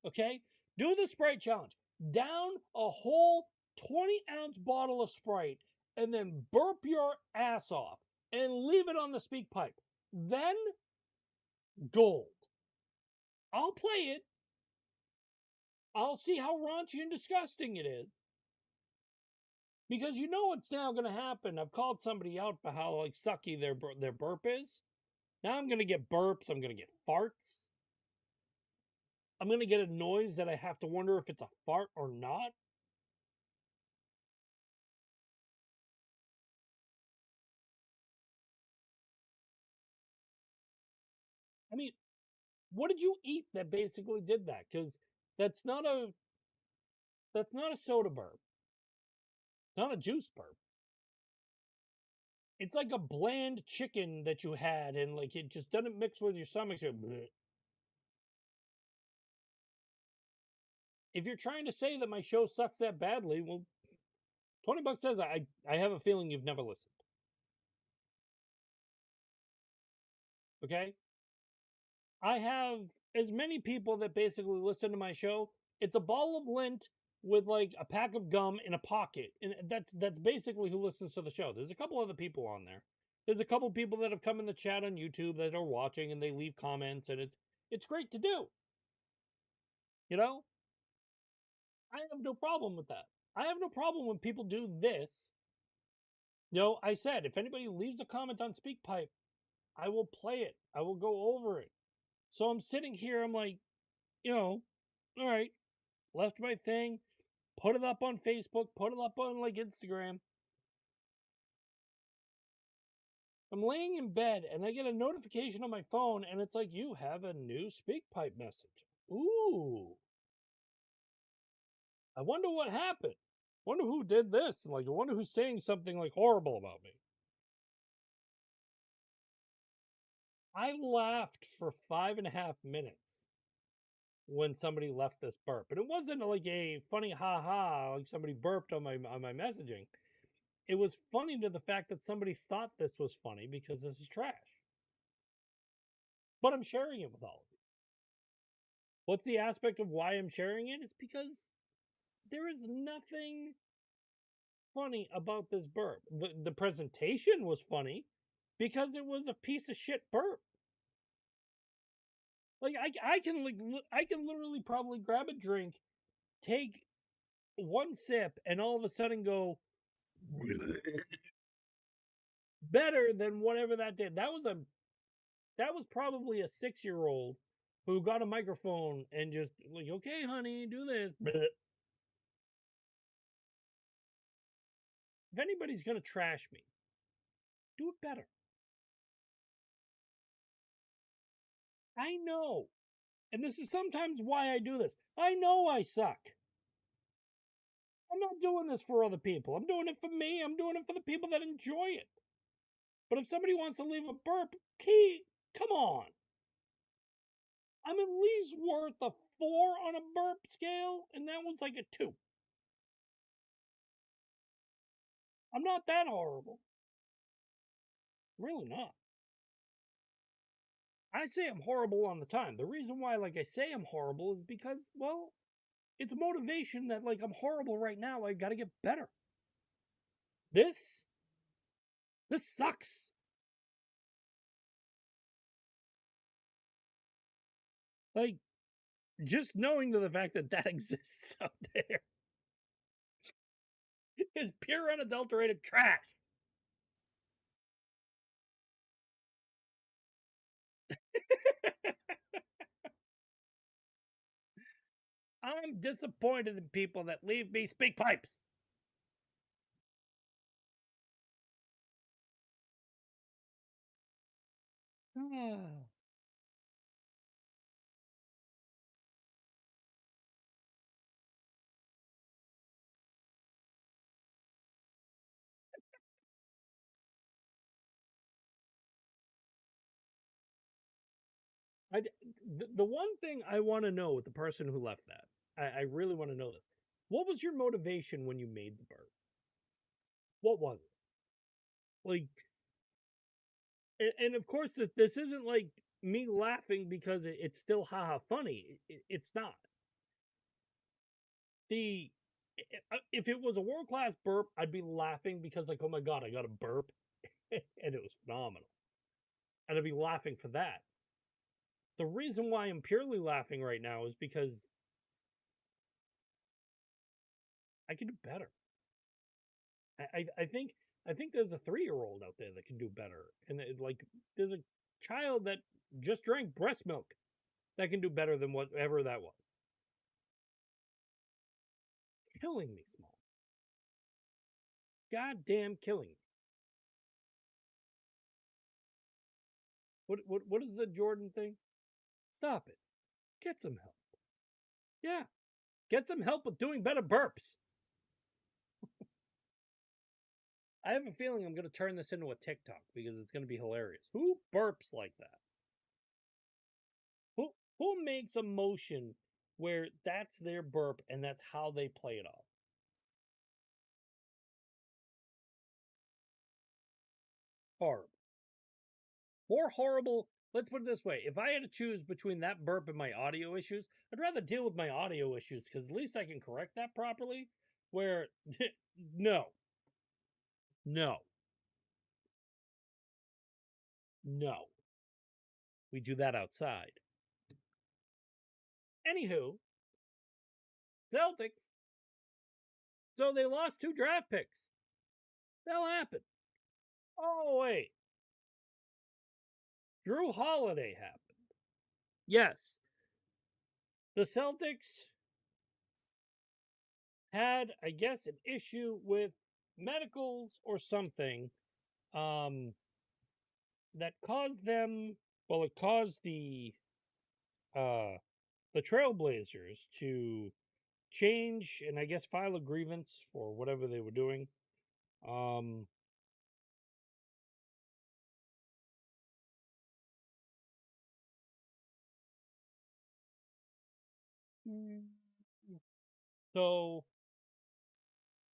Okay? Do the Sprite challenge. Down a whole 20-ounce bottle of Sprite and then burp your ass off and leave it on the speak pipe. Then, gold. I'll play it. I'll see how raunchy and disgusting it is. Because you know what's now going to happen. I've called somebody out for how like sucky their burp is. Now I'm going to get burps. I'm going to get farts. I'm going to get a noise that I have to wonder if it's a fart or not. I mean, what did you eat that basically did that? Because that's not a soda burp, not a juice burp. It's like a bland chicken that you had, and like it just doesn't mix with your stomach. So if you're trying to say that my show sucks that badly, well, $20 says I have a feeling you've never listened. Okay, I have as many people that basically listen to my show. It's a ball of lint with like a pack of gum in a pocket, and that's basically who listens to the show. There's a couple other people on there. There's a couple people that have come in the chat on YouTube that are watching and they leave comments, and it's great to do. You know, I have no problem with that. I have no problem when people do this. I said if anybody leaves a comment on SpeakPipe, I will play it. I will go over it. So I'm sitting here. I'm like, all right, left my thing, put it up on Facebook, put it up on like Instagram. I'm laying in bed and I get a notification on my phone and it's like, you have a new SpeakPipe message. Ooh, I wonder what happened. Wonder who did this. Like, I wonder who's saying something like horrible about me. I laughed for 5.5 minutes when somebody left this burp. And it wasn't like a funny ha ha, like somebody burped on my messaging. It was funny to the fact that somebody thought this was funny because this is trash. But I'm sharing it with all of you. What's the aspect of why I'm sharing it? It's because there is nothing funny about this burp. The presentation was funny because it was a piece of shit burp. Like I can I can literally probably grab a drink, take one sip, and all of a sudden go better than whatever that did. That was probably a 6-year-old who got a microphone and just like, okay, honey, do this. If anybody's gonna trash me, do it better. I know. And this is sometimes why I do this. I know I suck. I'm not doing this for other people. I'm doing it for me. I'm doing it for the people that enjoy it. But if somebody wants to leave a burp, come on. I'm at least worth a 4 on a burp scale, and that one's like a 2. I'm not that horrible. I'm really not. I say I'm horrible on the time. The reason why, like, I say I'm horrible is because, well, it's a motivation that, like, I'm horrible right now. I gotta get better. This sucks. Like, just knowing to the fact that that exists out there is pure unadulterated trash. I'm disappointed in people that leave me speak pipes. The one thing I want to know with the person who left that, I really want to know this. What was your motivation when you made the burp? What was it? Like, and of course, this isn't like me laughing because it's still haha funny. It's not. The if it was a world class burp, I'd be laughing because like, oh my god, I got a burp, and it was phenomenal, and I'd be laughing for that. The reason why I'm purely laughing right now is because I can do better. I think there's a 3-year-old out there that can do better, and like there's a child that just drank breast milk that can do better than whatever that was. Killing me, small. Goddamn killing me. What is the Jordan thing? Stop it. Get some help. Yeah, get some help with doing better burps. I have a feeling I'm going to turn this into a TikTok because it's going to be hilarious. Who burps like that? Who makes a motion where that's their burp and that's how they play it off? Horrible. More horrible. Let's put it this way. If I had to choose between that burp and my audio issues, I'd rather deal with my audio issues because at least I can correct that properly. Where, no, no, no. We do that outside. Anywho, Celtics. So they lost 2 draft picks. That'll happen. Oh, wait. Drew Holiday happened. Yes. The Celtics had, I guess, an issue with medicals or something that caused them, well, it caused uh, the Trailblazers to change and I guess file a grievance for whatever they were doing. Um, so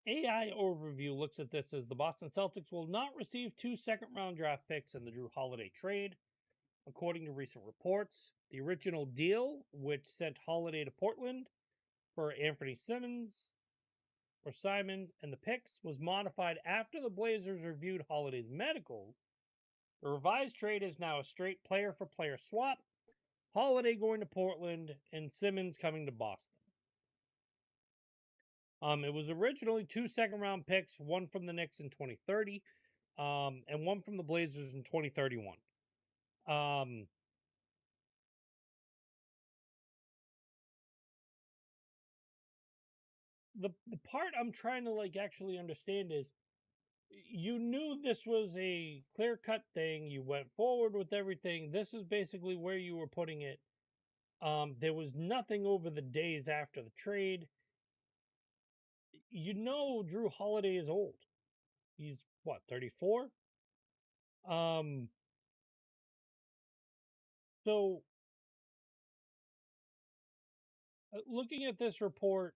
AI Overview looks at this as the Boston Celtics will not receive 2 second-round draft picks in the Drew Holiday trade. According to recent reports, the original deal, which sent Holiday to Portland for Anthony Simmons or Simons and the picks, was modified after the Blazers reviewed Holiday's medicals. The revised trade is now a straight player for player swap Holiday going to Portland, and Simmons coming to Boston. It was originally 2 second-round picks, one from the Knicks in 2030, and one from the Blazers in 2031. The part I'm trying to actually understand is you knew this was a clear-cut thing. You went forward with everything. This is basically where you were putting it. There was nothing over the days after the trade. You know Drew Holiday is old. He's what, 34? Um so looking at this report,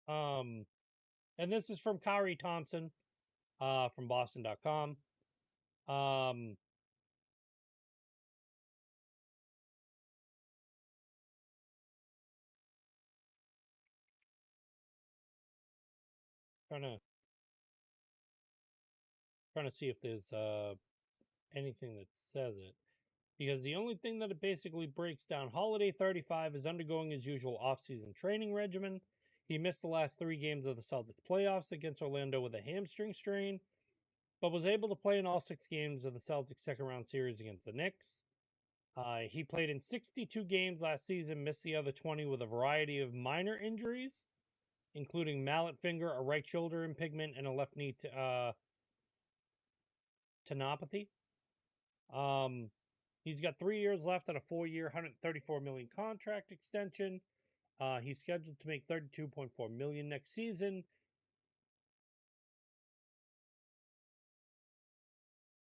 um and this is from Kari Thompson from Boston.com. Um trying to see if there's anything that says it. Because the only thing that it basically breaks down, Holiday 35 is undergoing his usual offseason training regimen. He missed the last 3 games of the Celtics playoffs against Orlando with a hamstring strain, but was able to play in all 6 games of the Celtics second round series against the Knicks. He played in 62 games last season, missed the other 20 with a variety of minor injuries, including mallet finger, a right shoulder impingement, and a left knee tenopathy. He's got 3 years left on a 4-year, $134 million contract extension. He's scheduled to make $32.4 million next season.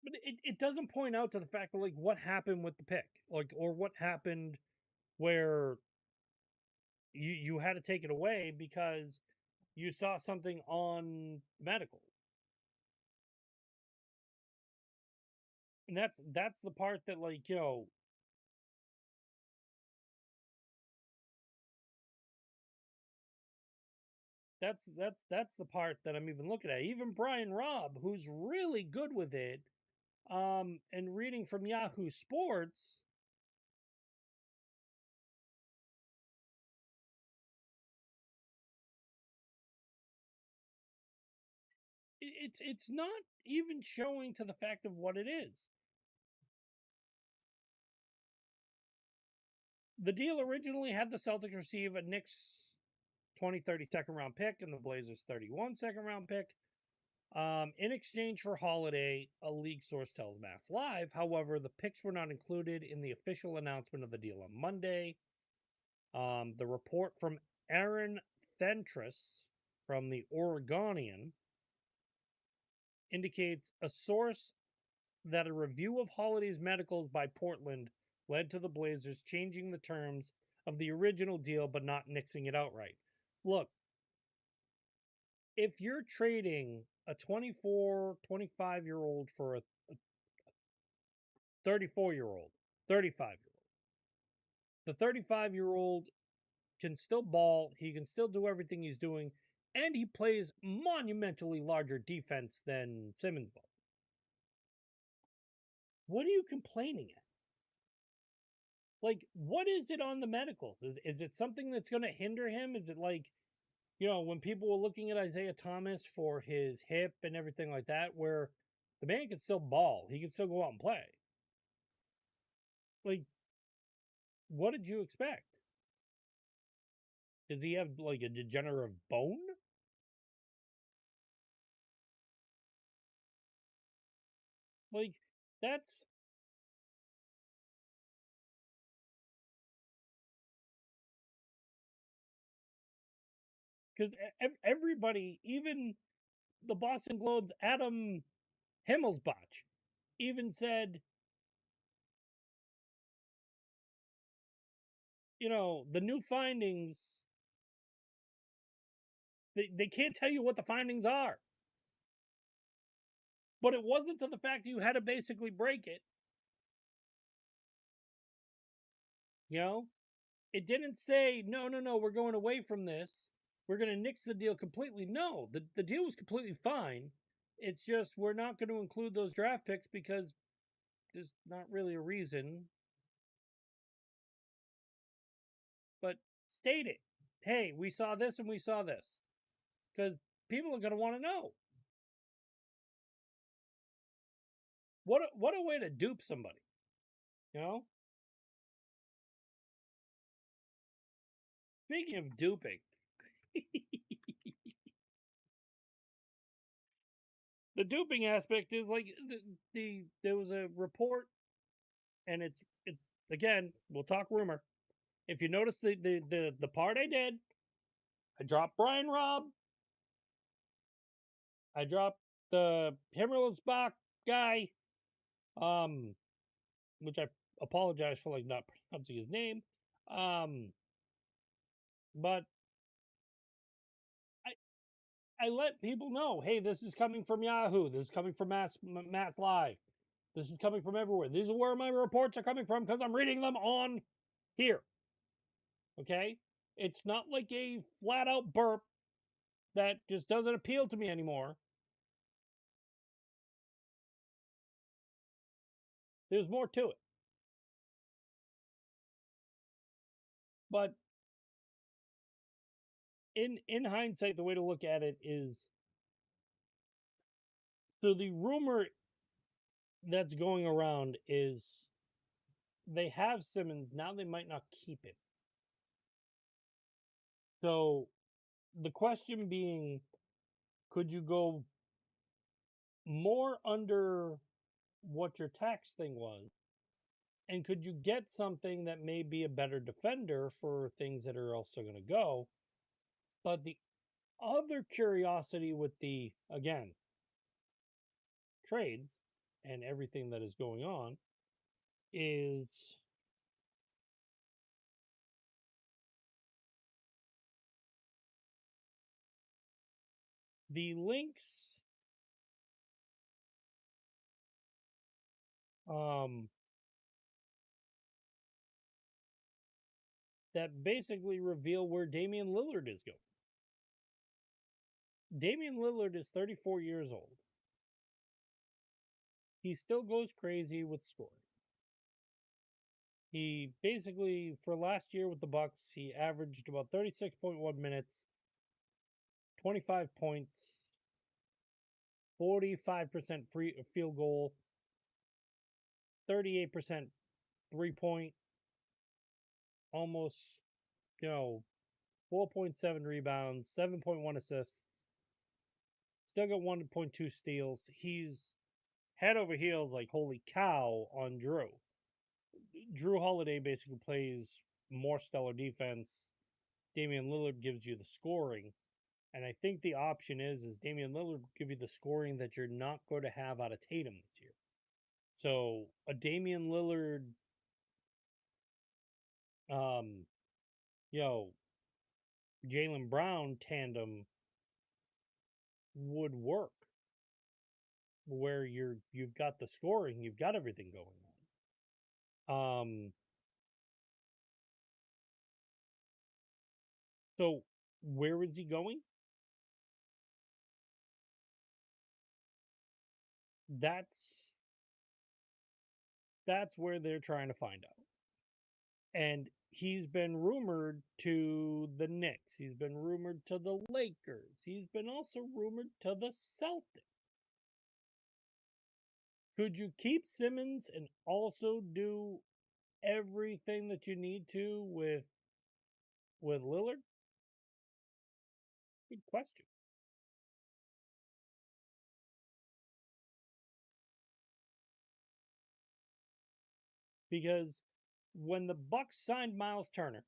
But it doesn't point out to the fact of what happened with the pick, or what happened where you had to take it away because you saw something on medical. And that's the part that that's the part that I'm even looking at. Even Brian Robb, who's really good with it, and reading from Yahoo Sports, it's not even showing to the fact of what it is. The deal originally had the Celtics receive a Knicks 2030 second round pick and the Blazers 31 second round pick. In exchange for Holiday, a league source tells Mass Live. However, the picks were not included in the official announcement of the deal on Monday. The report from Aaron Fentress from the Oregonian indicates a source that a review of Holiday's medicals by Portland led to the Blazers changing the terms of the original deal but not nixing it outright. Look, if you're trading a 24, 25-year-old for a 34-year-old, 35-year-old, the 35-year-old can still ball, he can still do everything he's doing, and he plays monumentally larger defense than Simmons does. What are you complaining at? What is it on the medical? Is it something that's going to hinder him? Is it when people were looking at Isaiah Thomas for his hip and everything like that, where the man can still ball, he can still go out and play. Like, what did you expect? Does he have a degenerative bone? Like, that's because everybody, even the Boston Globe's Adam Himmelsbach, even said, the new findings, they can't tell you what the findings are. But it wasn't to the fact that you had to basically break it. It didn't say, no, we're going away from this. We're going to nix the deal completely. No, the deal was completely fine. It's just we're not going to include those draft picks because there's not really a reason, but state it. Hey, we saw this and we saw this, because people are going to want to know. What a way to dupe somebody, you know? Speaking of duping, the duping aspect is like there was a report, and it again. We'll talk rumor. If you notice the part I did, I dropped Brian Robb. I dropped the Himmerlinsbach guy, um, which I apologize for like not pronouncing his name. Um, but I let people know, hey, this is coming from Yahoo. This is coming from Mass Live. This is coming from everywhere. These are where my reports are coming from because I'm reading them on here. Okay? It's not like a flat out burp that just doesn't appeal to me anymore. There's more to it. But in hindsight, the way to look at it is, so the rumor that's going around is they have Simmons, now they might not keep him. So the question being, could you go more under what your tax thing was? And could you get something that may be a better defender for things that are also going to go? But the other curiosity with the, again, trades and everything that is going on is the links um, that basically reveal where Damian Lillard is going. Damian Lillard is 34 years old. He still goes crazy with scoring. He basically, for last year with the Bucks, he averaged about 36.1 minutes, 25 points, 45% free field goal, 38% 3-point, almost, 4.7 rebounds, 7.1 assists, still got 1.2 steals. He's head over heels, like, holy cow, on Drew. Drew Holiday basically plays more stellar defense. Damian Lillard gives you the scoring. And I think the option is Damian Lillard will give you the scoring that you're not going to have out of Tatum this year. So a Damian Lillard, um, Jaylen Brown tandem would work, where you've got the scoring, you've got everything going on. So where is he going? That's that's where they're trying to find out. And he's been rumored to the Knicks. He's been rumored to the Lakers. He's been also rumored to the Celtics. Could you keep Simmons and also do everything that you need to with Lillard? Good question. Because when the Bucks signed Miles Turner,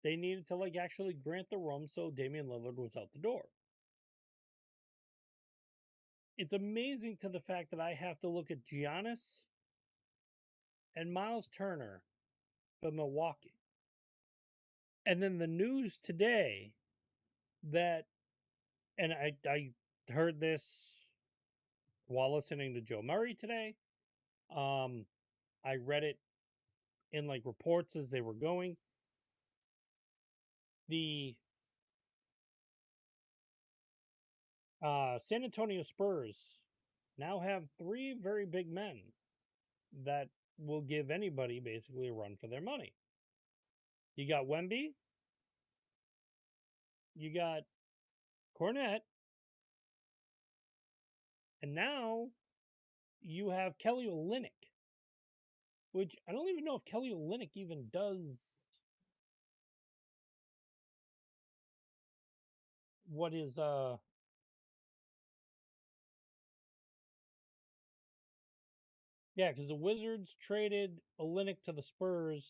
they needed to like actually grant the room so Damian Lillard was out the door. It's amazing to the fact that I have to look at Giannis and Miles Turner for Milwaukee. And then the news today that, and I heard this while listening to Joe Murray today. I read it in like reports as they were going. The San Antonio Spurs now have three very big men that will give anybody basically a run for their money. You got Wemby, you got Cornette, and now you have Kelly Olynyk, which I don't even know if Kelly Olynyk even does what is yeah, because the Wizards traded Olynyk to the Spurs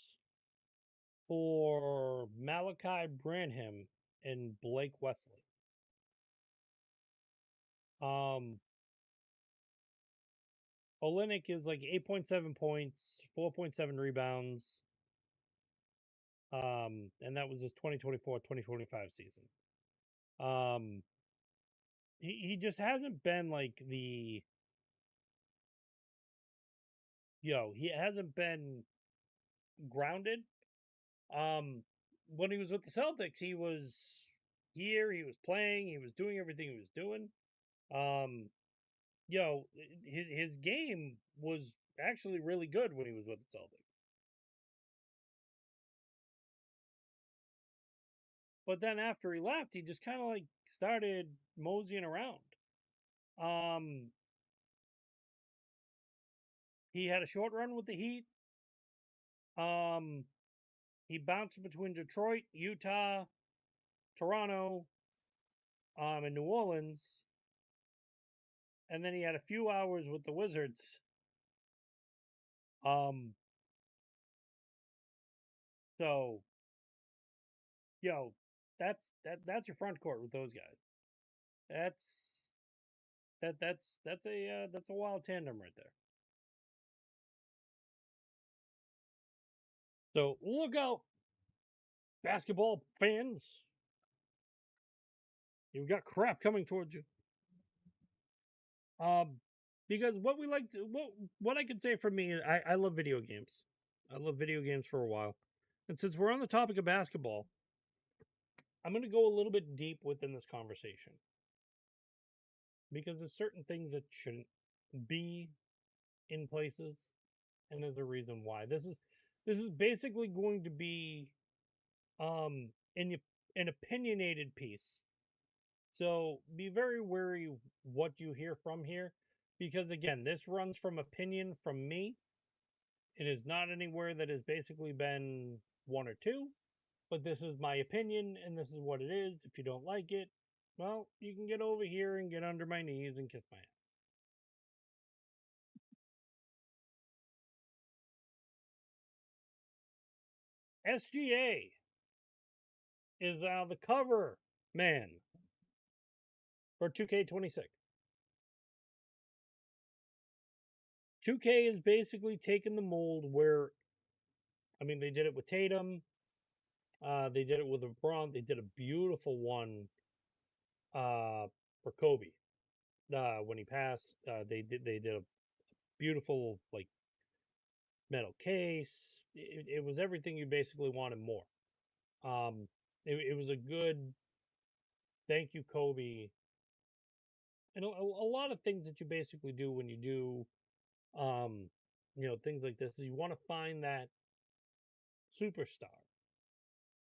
for Malachi Branham and Blake Wesley. Um, Olynyk is like 8.7 points, 4.7 rebounds. And that was his 2024-2025 season. Um, he just hasn't been like he hasn't been grounded. Um, when he was with the Celtics, he was here, he was playing, he was doing everything he was doing. Um, his game was actually really good when he was with the Celtics. But then after he left, he just kind of like started moseying around. Um, he had a short run with the Heat. Um, he bounced between Detroit, Utah, Toronto, and New Orleans, and then he had a few hours with the Wizards. Um, so yo, that's your front court with those guys. That's that's a wild tandem right there. So look out, basketball fans. You've got crap coming towards you. Um, because what we like to, what I can say for me, I love video games. I love video games for a while, and since we're on the topic of basketball, I'm going to go a little bit deep within this conversation because there's certain things that shouldn't be in places, and there's a reason why. This is basically going to be in an opinionated piece. So be very wary what you hear from here, because again, this runs from opinion from me. It is not anywhere that has basically been one or two, but this is my opinion and this is what it is. If you don't like it, well, you can get over here and get under my knees and kiss my ass. SGA is the cover man for 2K26. 2K is basically taking the mold where, I mean, they did it with Tatum, they did it with LeBron, they did a beautiful one uh, for Kobe when he passed. They did a beautiful like metal case. It was everything you basically wanted more. It was a good thank you, Kobe, and a lot of things that you basically do when you do, things like this. You want to find that superstar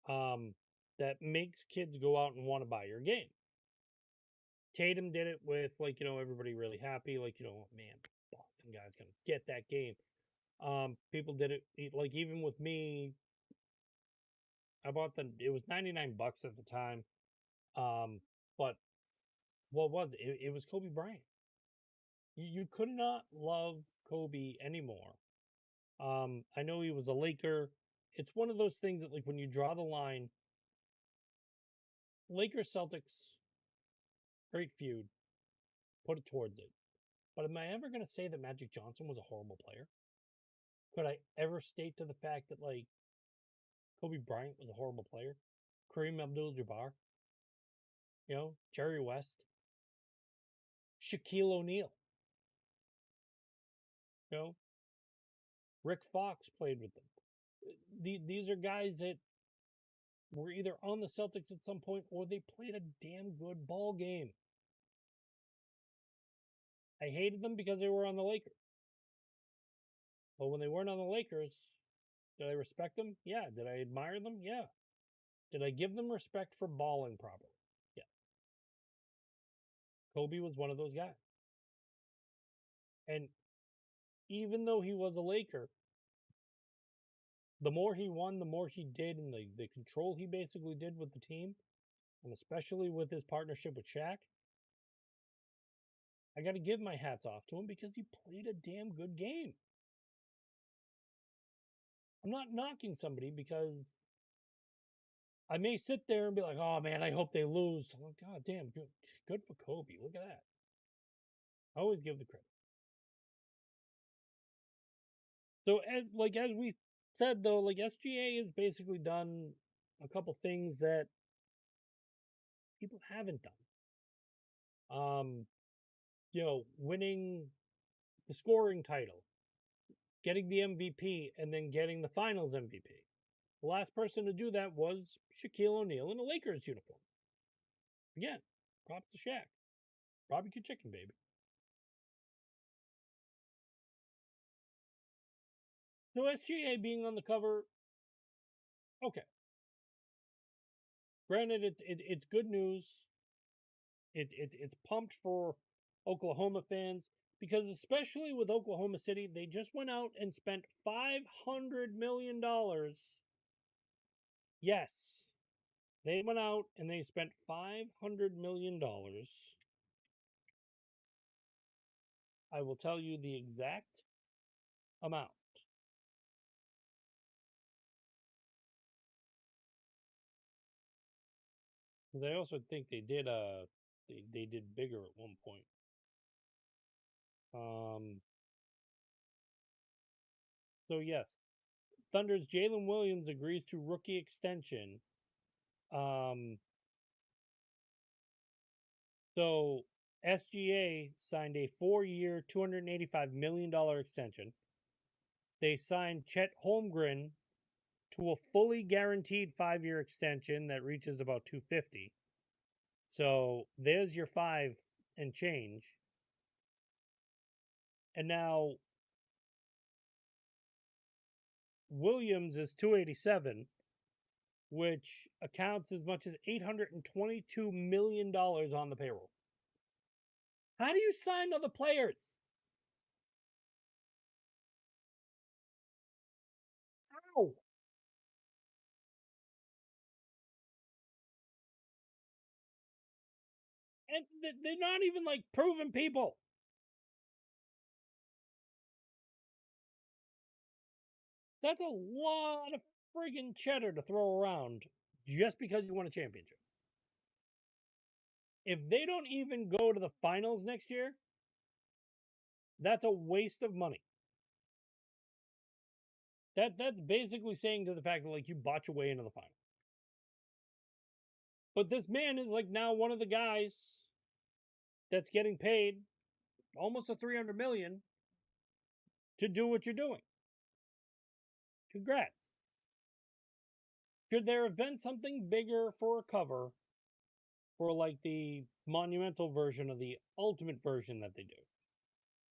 um, that makes kids go out and want to buy your game. Tatum did it with like everybody really happy, like man, Boston guy's gonna get that game. People did it like even with me. I bought it was $99 at the time. But what was it? It was Kobe Bryant. You could not love Kobe anymore. I know he was a Laker. It's one of those things that like when you draw the line, Lakers Celtics, great feud, put it towards it. But am I ever gonna say that Magic Johnson was a horrible player? Could I ever state to the fact that like Kobe Bryant was a horrible player? Kareem Abdul-Jabbar, Jerry West, Shaquille O'Neal, you know, Rick Fox played with them. These are guys that were either on the Celtics at some point or they played a damn good ball game. I hated them because they were on the Lakers. But when they weren't on the Lakers, did I respect them? Yeah. Did I admire them? Yeah. Did I give them respect for balling properly? Yeah. Kobe was one of those guys. And even though he was a Laker, the more he won, the more he did, and the control he basically did with the team, and especially with his partnership with Shaq, I got to give my hats off to him because he played a damn good game. I'm not knocking somebody because I may sit there and be like, "Oh man, I hope they lose." I'm like, God damn, good for Kobe. Look at that. I always give the credit. So as we said though, like SGA has basically done a couple things that people haven't done. Winning the scoring title, getting the MVP, and then getting the Finals MVP. The last person to do that was Shaquille O'Neal in a Lakers uniform. Again, props to Shaq. Barbecue chicken, baby. So SGA being on the cover, okay. Granted, it's good news. It's pumped for Oklahoma fans because especially with Oklahoma City, they just went out and spent $500 million. Yes, they went out and they spent $500 million. I will tell you the exact amount. Because I also think they did bigger at one point. So yes, Thunder's Jalen Williams agrees to rookie extension. Um, so SGA signed a 4-year, $285 million extension. They signed Chet Holmgren to a fully guaranteed 5-year extension that reaches about 250. So there's your five and change. And now Williams is 287, which accounts as much as $822 million on the payroll. How do you sign other players? How? And they're not even like proven people. That's a lot of friggin' cheddar to throw around just because you won a championship. If they don't even go to the finals next year, that's a waste of money. That's basically saying to the fact that like you bought your way into the final. But this man is like now one of the guys that's getting paid almost a 300 million to do what you're doing. Congrats. Should there have been something bigger for a cover for like the monumental version of the ultimate version that they do?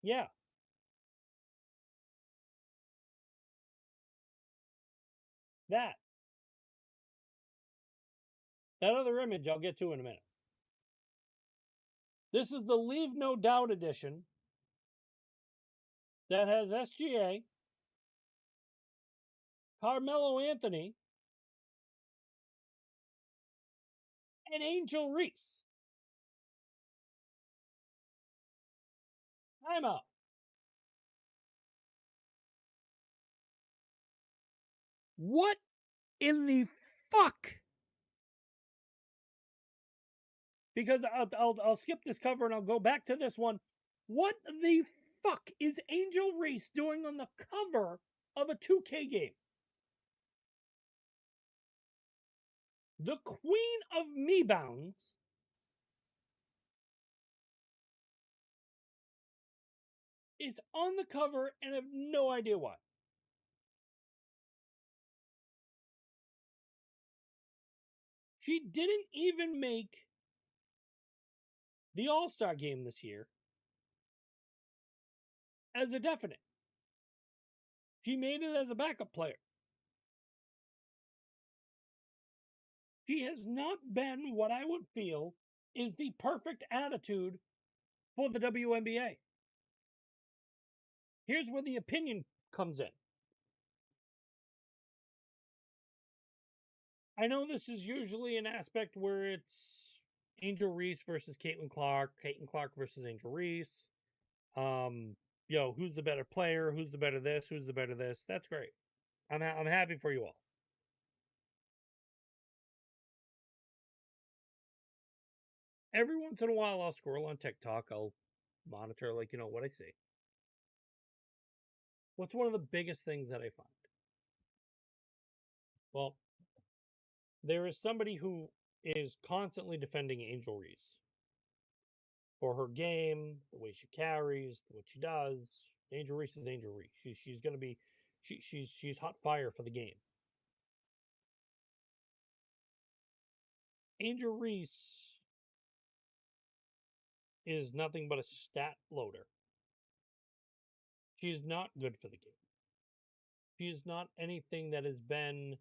Yeah, that. That other image I'll get to in a minute. This is the Leave No Doubt edition that has SGA, Carmelo Anthony, and Angel Reese. I'm out. What in the fuck? Because I'll skip this cover and I'll go back to this one. What the fuck is Angel Reese doing on the cover of a 2K game? The Queen of Me-Bounds is on the cover and I have no idea why. She didn't even make the All-Star game this year. as a definite. She made it as a backup player. She has not been what I would feel is the perfect attitude for the WNBA. Here's where the opinion comes in. I know this is usually an aspect where it's Angel Reese versus Caitlin Clark versus Angel Reese. Who's the better player? Who's the better this? Who's the better this? That's great. I'm happy for you all. Every once in a while, I'll scroll on TikTok. I'll monitor, what I see. What's one of the biggest things that I find? Well, there is somebody who is constantly defending Angel Reese for her game, the way she carries, what she does. Angel Reese is Angel Reese. She's going to be she's hot fire for the game. Angel Reese is nothing but a stat loader. She is not good for the game. She is not anything that has been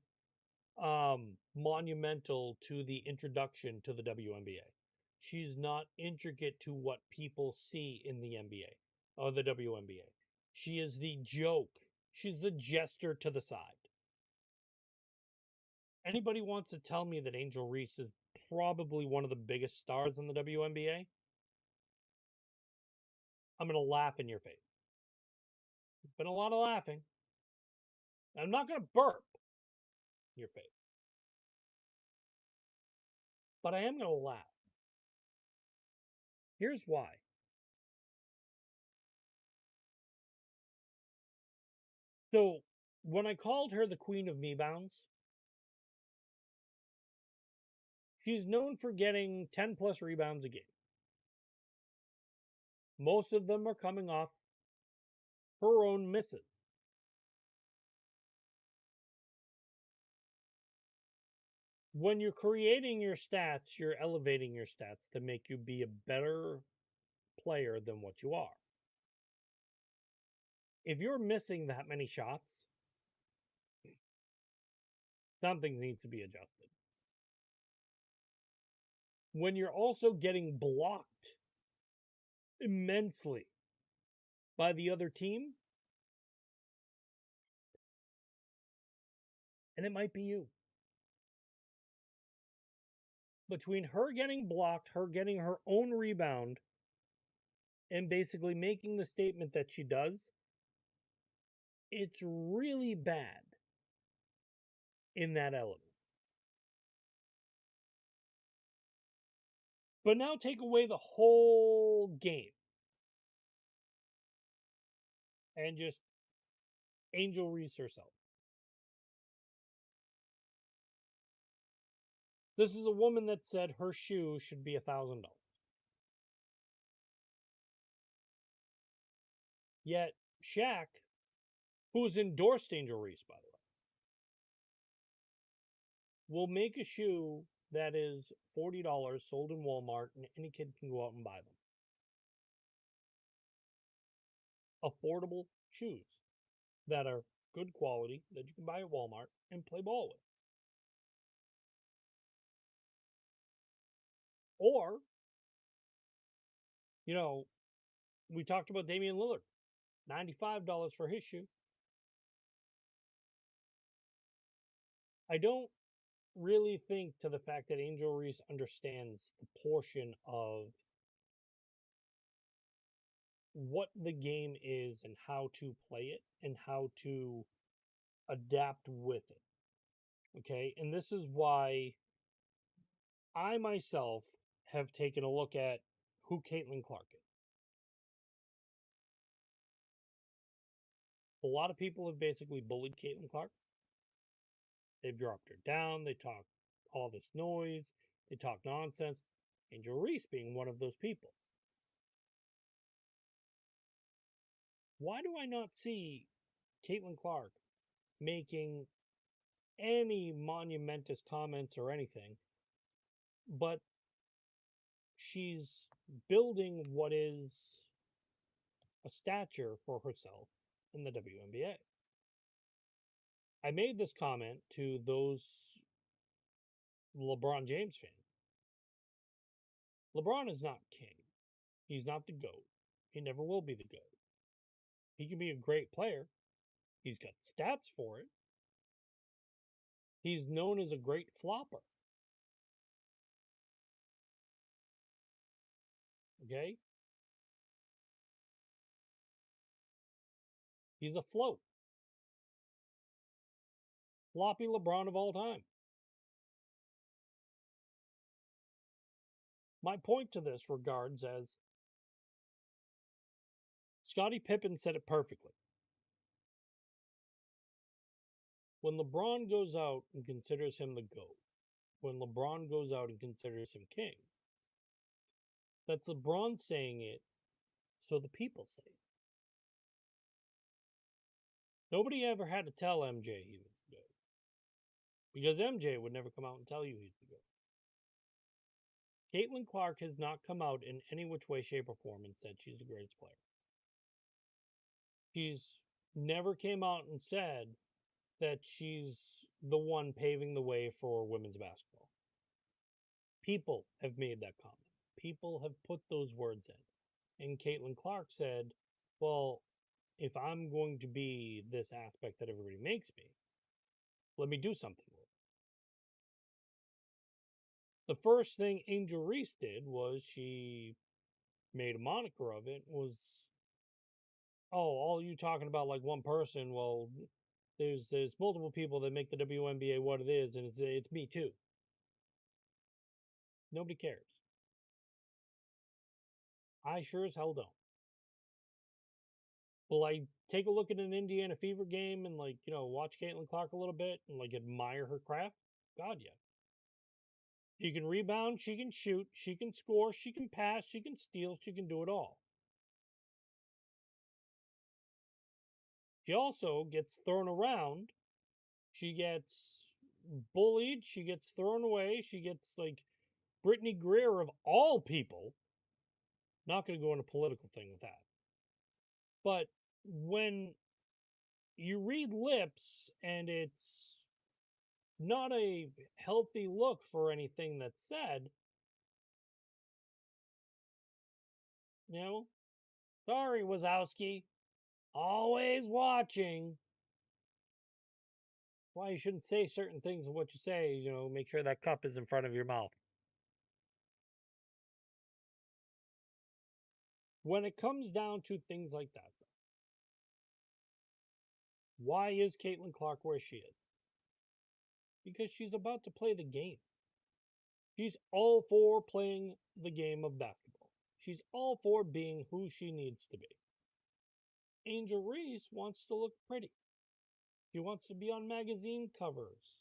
monumental to the introduction to the WNBA. She's not intricate to what people see in the NBA or the WNBA. She is the joke. She's the jester to the side. Anybody wants to tell me that Angel Reese is probably one of the biggest stars in the WNBA? I'm going to laugh in your face. There's been a lot of laughing. I'm not going to burp in your face. But I am going to laugh. Here's why. So, when I called her the Queen of Rebounds, she's known for getting 10 plus rebounds a game. Most of them are coming off her own misses. When you're creating your stats, you're elevating your stats to make you be a better player than what you are. If you're missing that many shots, something needs to be adjusted. When you're also getting blocked immensely by the other team, and it might be you. Between her getting blocked, her getting her own rebound, and basically making the statement that she does, it's really bad in that element. But now take away the whole game and just Angel Reese herself. This is a woman that said her shoe should be $1,000. Yet Shaq, who's endorsed Angel Reese, by the way, will make a shoe that is $40 sold in Walmart and any kid can go out and buy them. Affordable shoes that are good quality that you can buy at Walmart and play ball with. Or, we talked about Damian Lillard, $95 for his shoe. I don't really think to the fact that Angel Reese understands the portion of what the game is and how to play it and how to adapt with it. Okay. And this is why I myself have taken a look at who Caitlin Clark is. A lot of people have basically bullied Caitlin Clark. They've dropped her down. They talk all this noise. They talk nonsense. Angel Reese being one of those people. Why do I not see Caitlin Clark making any monumentous comments or anything, but she's building what is a stature for herself in the WNBA. I made this comment to those LeBron James fans. LeBron is not king. He's not the GOAT. He never will be the GOAT. He can be a great player. He's got stats for it. He's known as a great flopper. Okay? He's a float. Floppy LeBron of all time. My point to this regards as Scottie Pippen said it perfectly. When LeBron goes out and considers him the GOAT, when LeBron goes out and considers him king, that's LeBron saying it so the people say it. Nobody ever had to tell MJ he was the GOAT. Because MJ would never come out and tell you he's the GOAT. Caitlin Clark has not come out in any which way, shape, or form and said she's the greatest player. She's never came out and said that she's the one paving the way for women's basketball. People have made that comment. People have put those words in. And Caitlin Clark said, well, if I'm going to be this aspect that everybody makes me, let me do something with it. The first thing Angel Reese did was she made a moniker of it, was, oh, all you talking about like one person, well, there's multiple people that make the WNBA what it is, and it's me too. Nobody cares. I sure as hell don't. Will I take a look at an Indiana Fever game and watch Caitlin Clark a little bit and admire her craft? God, yeah. She can rebound, she can shoot, she can score, she can pass, she can steal, she can do it all. She also gets thrown around. She gets bullied, she gets thrown away, she gets Brittany Greer of all people. Not going to go into a political thing with that. But when you read lips and it's not a healthy look for anything that's said, sorry, Wazowski, always watching. Why you shouldn't say certain things of what you say, make sure that cup is in front of your mouth. When it comes down to things like that, why is Caitlin Clark where she is? Because she's about to play the game. She's all for playing the game of basketball. She's all for being who she needs to be. Angel Reese wants to look pretty. She wants to be on magazine covers.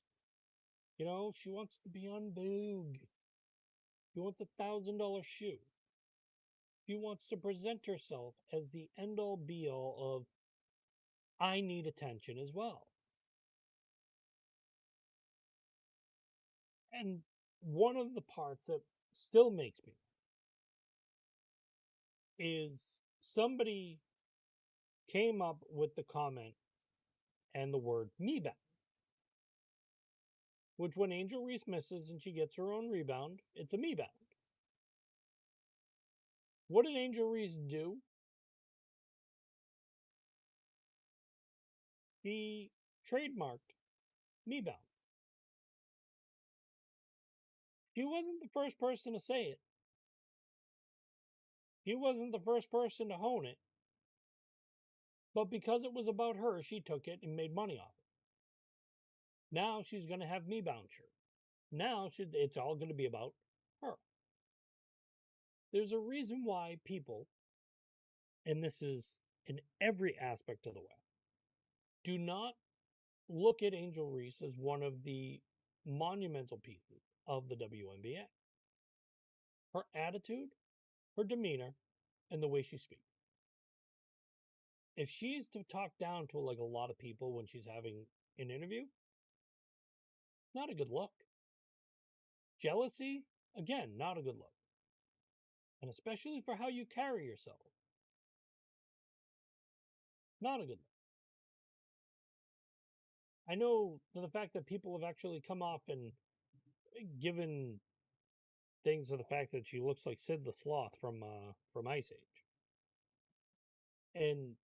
She wants to be on Vogue. She wants $1,000 shoe. She wants to present herself as the end-all be-all of, I need attention as well. And one of the parts that still makes me is somebody came up with the comment and the word me back. Which when Angel Reese misses and she gets her own rebound, it's a me bound. What did Angel Reese do? He trademarked me bound. He wasn't the first person to say it. He wasn't the first person to hone it. But because it was about her, she took it and made money off it. Now she's going to have me bound shirt. Now it's all going to be about her. There's a reason why people, and this is in every aspect of the web, do not look at Angel Reese as one of the monumental pieces of the WNBA. Her attitude, her demeanor, and the way she speaks. If she's to talk down to a lot of people when she's having an interview, not a good look. Jealousy, again, not a good look. And especially for how you carry yourself. Not a good look. I know the fact that people have actually come off and given things to the fact that she looks like Sid the Sloth from Ice Age. And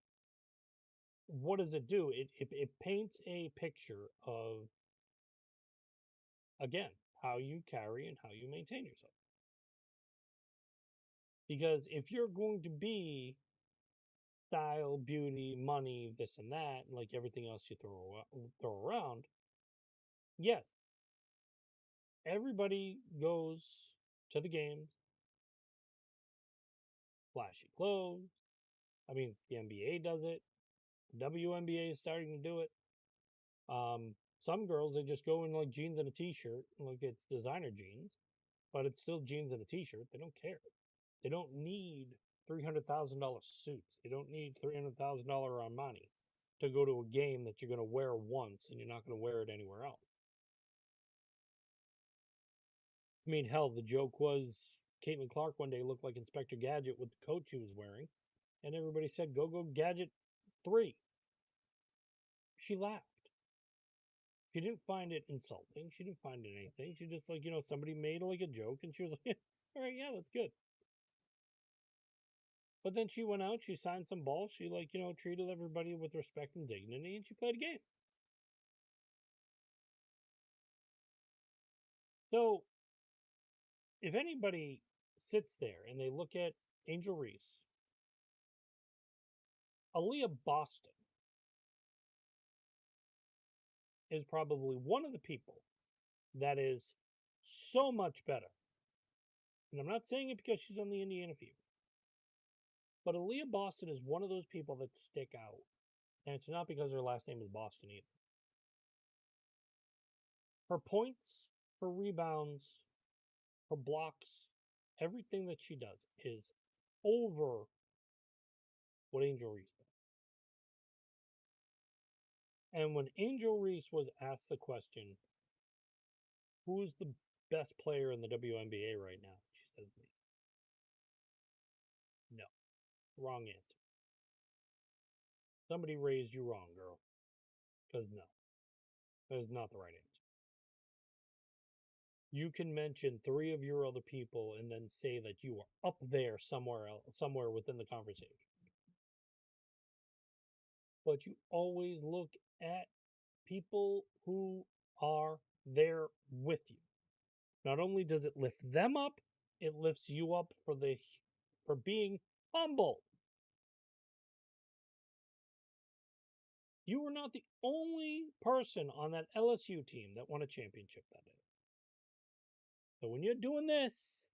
what does it do? It paints a picture of, again, how you carry and how you maintain yourself. Because if you're going to be style, beauty, money, this and that, like everything else you throw around, yes, everybody goes to the games, flashy clothes. I mean, the NBA does it. WNBA is starting to do it. Some girls, they just go in like jeans and a t-shirt, like it's designer jeans, but it's still jeans and a t-shirt. They don't care. They don't need $300,000 suits. They don't need $300,000 Armani to go to a game that you're going to wear once and you're not going to wear it anywhere else. I mean, hell, the joke was Caitlin Clark one day looked like Inspector Gadget with the coat she was wearing, and everybody said, go, Gadget 3. She laughed. She didn't find it insulting. She didn't find it anything. She just, like, somebody made like a joke, and she was like, all right, yeah, that's good. But then she went out, she signed some balls, she, like, treated everybody with respect and dignity, and she played a game. So, if anybody sits there and they look at Angel Reese, Aaliyah Boston is probably one of the people that is so much better. And I'm not saying it because she's on the Indiana Fever, but Aaliyah Boston is one of those people that stick out. And it's not because her last name is Boston either. Her points, her rebounds, her blocks, everything that she does is over what Angel Reese does. And when Angel Reese was asked the question, who's the best player in the WNBA right now? She says me. No. Wrong answer. Somebody raised you wrong, girl. Because no. That is not the right answer. You can mention three of your other people and then say that you are up there somewhere else, somewhere within the conversation. But you always look at people who are there with you. Not only does it lift them up, it lifts you up for being humble. You were not the only person on that LSU team that won a championship that day. So when you're doing this,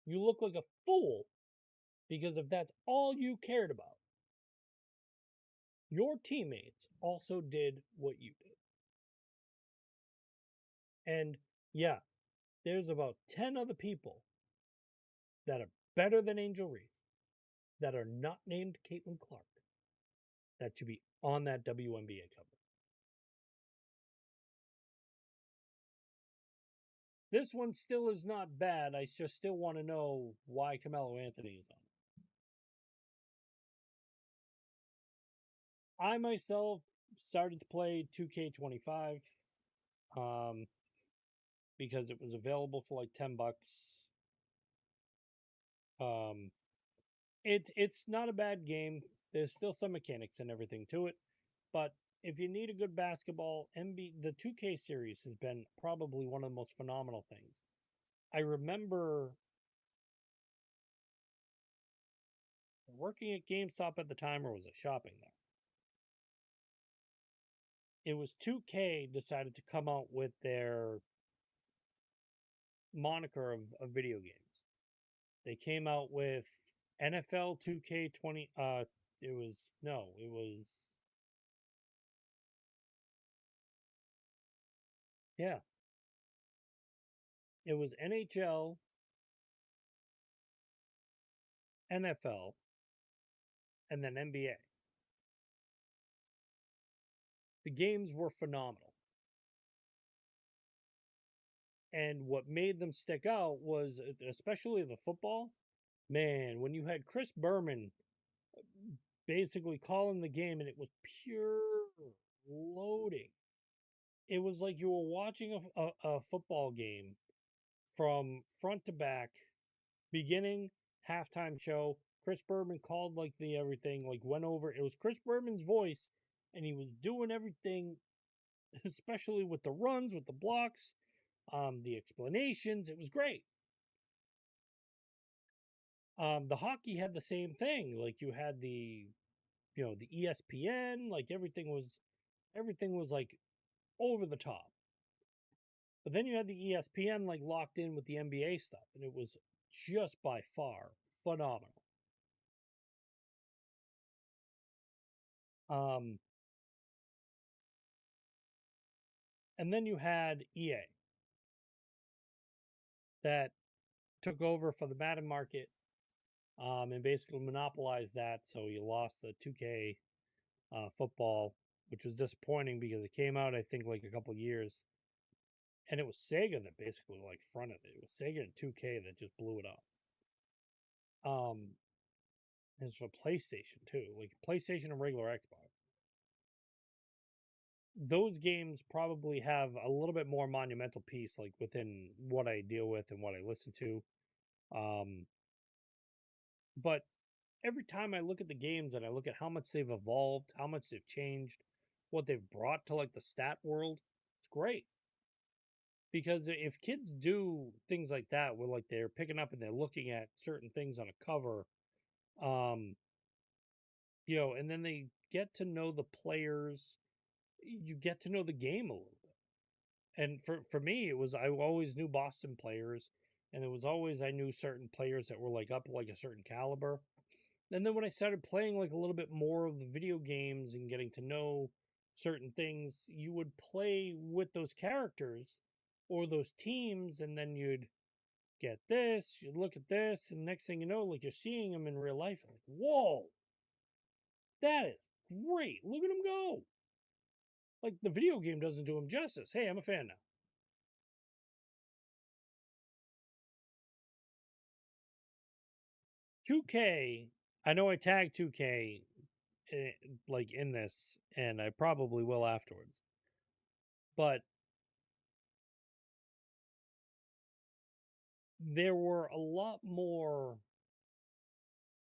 you look like a fool because if that's all you cared about, your teammates also did what you did. And yeah, there's about 10 other people that are better than Angel Reese that are not named Caitlin Clark that should be on that WNBA cover. This one still is not bad. I just still want to know why Carmelo Anthony is on it. I myself started to play 2K25 um, because it was available for like $10. Um, it's not a bad game. There's still some mechanics and everything to it, but if you need a good basketball, the 2K series has been probably one of the most phenomenal things. I remember working at GameStop at the time, or was it shopping there? It was 2K decided to come out with their moniker of video games. They came out with NFL 2K20. It was no, it was yeah, it was NHL, NFL, and then NBA. The games were phenomenal. And what made them stick out was, especially the football, man, when you had Chris Berman basically calling the game, and it was pure loading. It was like you were watching a football game from front to back, beginning, halftime show. Chris Berman called like the everything, like went over. It was Chris Berman's voice, and he was doing everything, especially with the runs, with the blocks, the explanations. It was great. The hockey had the same thing. Like you had the ESPN, like everything was like over the top. But then you had the ESPN like locked in with the NBA stuff, and it was just by far phenomenal. Um, and then you had EA that took over for the Madden market, and basically monopolized that. So you lost the 2K football, which was disappointing because it came out, I think, like a couple years, and it was Sega that basically like fronted it. It was Sega and 2K that just blew it up. Um, and it's for PlayStation too, like PlayStation and regular Xbox. Those games probably have a little bit more monumental piece, like within what I deal with and what I listen to. Um, but every time I look at the games and I look at how much they've evolved, how much they've changed, what they've brought to like the stat world, it's great. Because if kids do things like that, where like they're picking up and they're looking at certain things on a cover, um, and then they get to know the players, you get to know the game a little bit. And for me, it was I always knew Boston players, and it was always I knew certain players that were like up like a certain caliber. And then when I started playing like a little bit more of the video games and getting to know certain things, you would play with those characters or those teams, and then you'd get this, you'd look at this, and next thing you know, like you're seeing them in real life, like, whoa, that is great. Look at him go. Like the video game doesn't do him justice. Hey, I'm a fan now. 2K, I know I tagged 2K like in this, and I probably will afterwards. But there were a lot more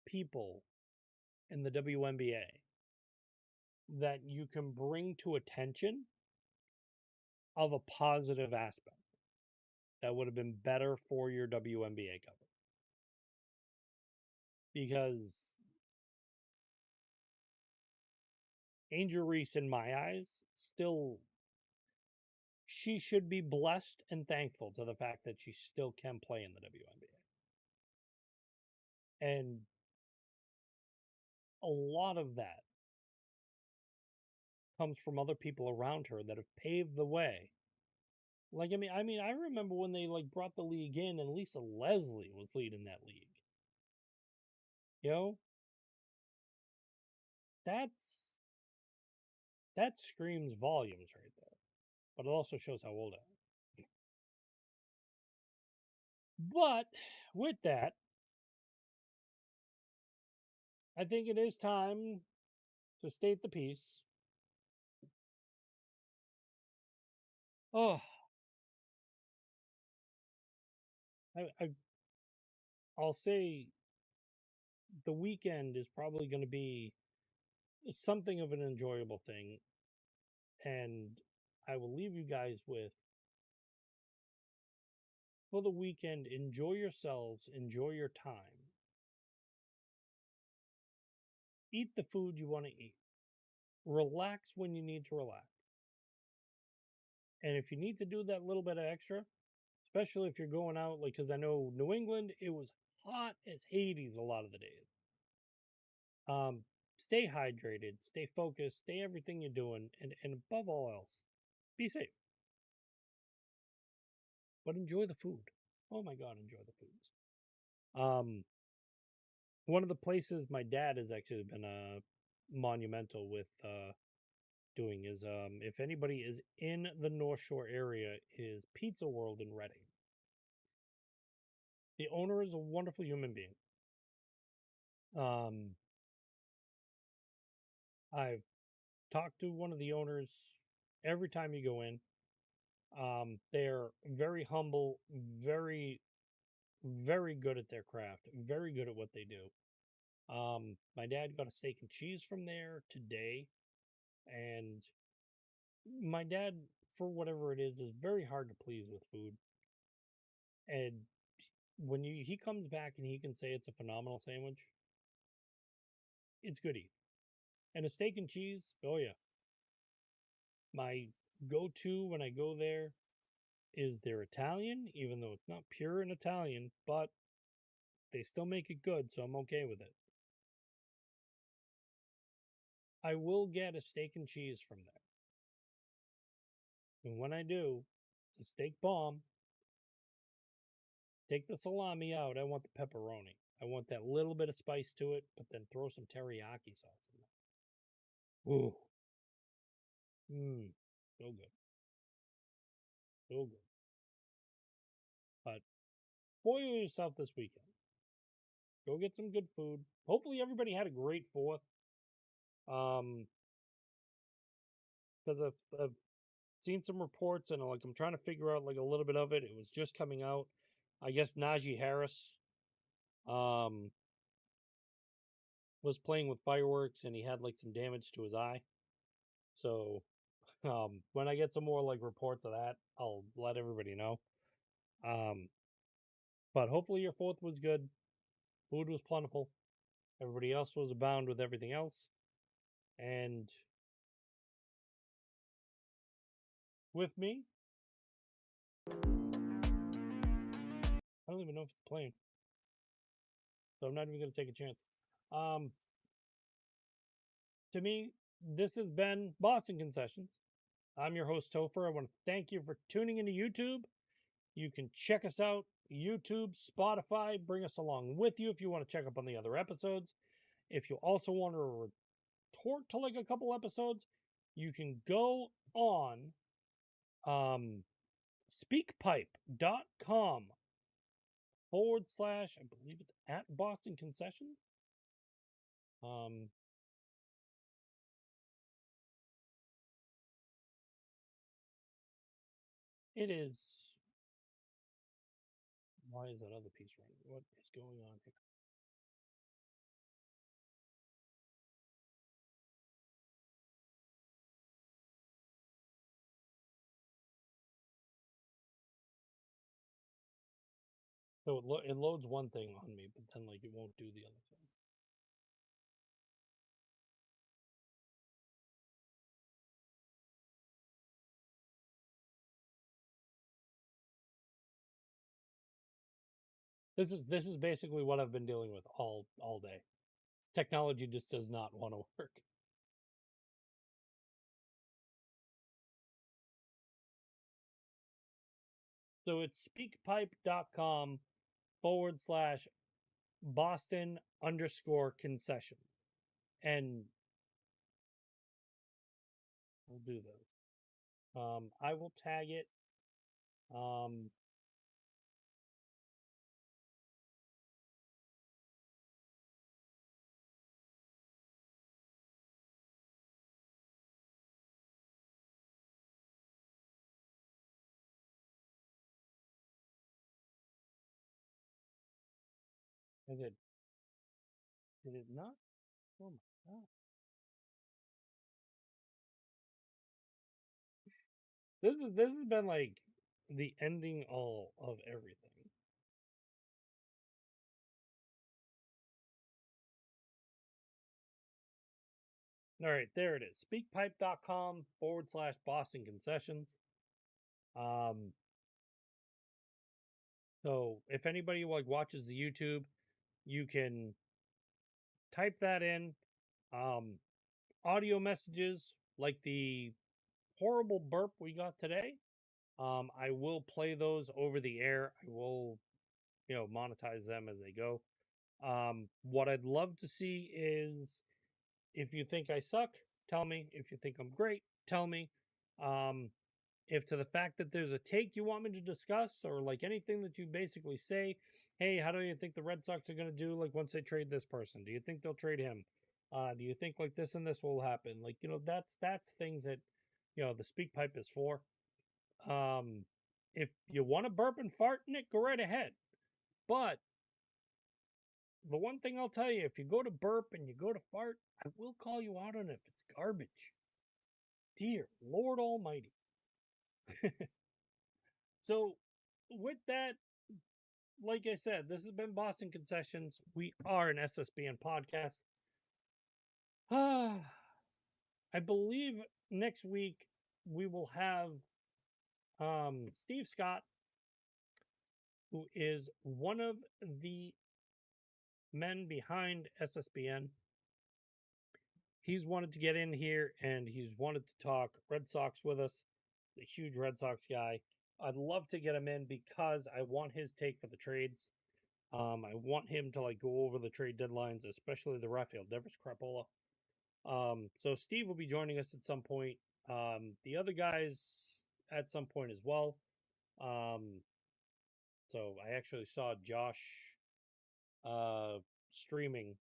people in the WNBA that you can bring to attention of a positive aspect that would have been better for your WNBA cover. Because Angel Reese, in my eyes, still she should be blessed and thankful to the fact that she still can play in the WNBA. And a lot of that comes from other people around her that have paved the way. Like I mean, I remember when they like brought the league in, and Lisa Leslie was leading that league. You know, that's that screams volumes right there. But it also shows how old I am. But with that, I think it is time to state the piece. Oh, I'll say the weekend is probably going to be something of an enjoyable thing, and I will leave you guys with for the weekend. Enjoy yourselves, enjoy your time, eat the food you want to eat, relax when you need to relax. And if you need to do that little bit of extra, especially if you're going out, like, because I know New England, it was hot as Hades a lot of the days. Um, Stay hydrated, stay focused, stay everything you're doing, and above all else, be safe. But enjoy the food. Oh my God, enjoy the foods. Um, one of the places my dad has actually been monumental with doing is if anybody is in the North Shore area, is Pizza World in Reading. The owner is a wonderful human being. Um, I've talked to one of the owners every time you go in. They're very humble, very, very good at their craft, very good at what they do. My dad got a steak and cheese from there today, and my dad, for whatever it is very hard to please with food. And when he comes back and he can say it's a phenomenal sandwich, it's good eat. And a steak and cheese, oh yeah. My go-to when I go there is their Italian, even though it's not pure in Italian, but they still make it good, so I'm okay with it. I will get a steak and cheese from there. And when I do, it's a steak bomb. Take the salami out. I want the pepperoni. I want that little bit of spice to it, but then throw some teriyaki sauce in there. Ooh. Mmm. So good. So good. But spoil yourself this weekend. Go get some good food. Hopefully everybody had a great fourth. Because I've seen some reports and like I'm trying to figure out like a little bit of it. It was just coming out. I guess Najee Harris um was playing with fireworks and he had like some damage to his eye. So when I get some more like reports of that, I'll let everybody know. Um but hopefully your fourth was good. Food was plentiful. Everybody else was abound with everything else. And with me, I don't even know if it's playing. So I'm not even gonna take a chance. Um to me, this has been Boston Concessions. I'm your host, Topher. I want to thank you for tuning into YouTube. You can check us out, YouTube, Spotify. Bring us along with you if you want to check up on the other episodes. If you also want to retort to like a couple episodes, you can go on speakpipe.com / I believe it's at Boston Concessions. Um, it is. Why is that other piece running? What is going on here? So it loads one thing on me, but then like it won't do the other thing. This is basically what I've been dealing with all day. Technology just does not want to work. So it's speakpipe.com / Boston _ concession. And we'll do those. I will tag it. Um, is it did it not? Oh my god. This has been like the ending all of everything. All right, there it is. Speakpipe.com / Boston Concessions. Um, so if anybody like watches the YouTube, you can type that in. Um, audio messages like the horrible burp we got today. I will play those over the air. I will, monetize them as they go. What I'd love to see is if you think I suck, tell me. If you think I'm great, tell me. Um, if to the fact that there's a take you want me to discuss, or like anything that you basically say, hey, how do you think the Red Sox are going to do like once they trade this person? Do you think they'll trade him? Do you think like this and this will happen? Like, that's things that, the speak pipe is for. Um, if you want to burp and fart in it, go right ahead. But the one thing I'll tell you, if you go to burp and you go to fart, I will call you out on it if it's garbage. Dear Lord Almighty. So, with that, like I said, this has been Boston Concessions. We are an SSBN podcast. I believe next week we will have Steve Scott, who is one of the men behind SSBN. He's wanted to get in here and he's wanted to talk Red Sox with us. The huge Red Sox guy. I'd love to get him in because I want his take for the trades. I want him to like go over the trade deadlines, especially the Rafael Devers crapola. So Steve will be joining us at some point. The other guys at some point as well. Um, so I actually saw Josh streaming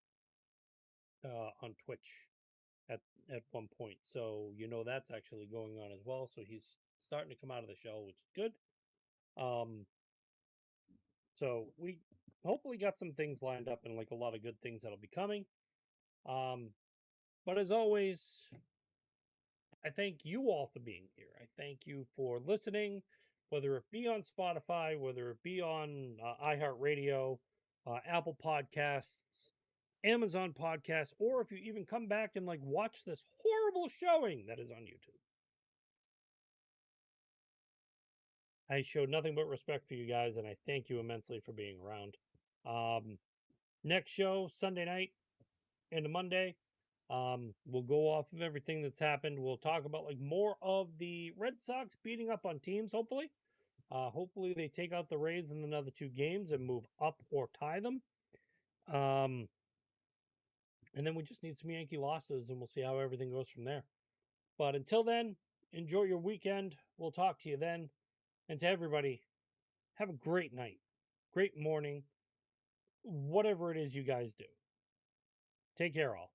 on Twitch at at one point. So that's actually going on as well. So he's starting to come out of the shell, which is good. So we hopefully got some things lined up and like a lot of good things that'll be coming. Um, but as always, I thank you all for being here. I thank you for listening, whether it be on Spotify, whether it be on iHeartRadio, Apple Podcasts, Amazon Podcasts, or if you even come back and like watch this horrible showing that is on YouTube. I show nothing but respect for you guys, and I thank you immensely for being around. Next show, Sunday night into Monday. We'll go off of everything that's happened. We'll talk about like more of the Red Sox beating up on teams, hopefully. Hopefully they take out the Rays in another two games and move up or tie them. And then we just need some Yankee losses and we'll see how everything goes from there. But until then, enjoy your weekend. We'll talk to you then. And to everybody, have a great night, great morning, whatever it is you guys do. Take care, all.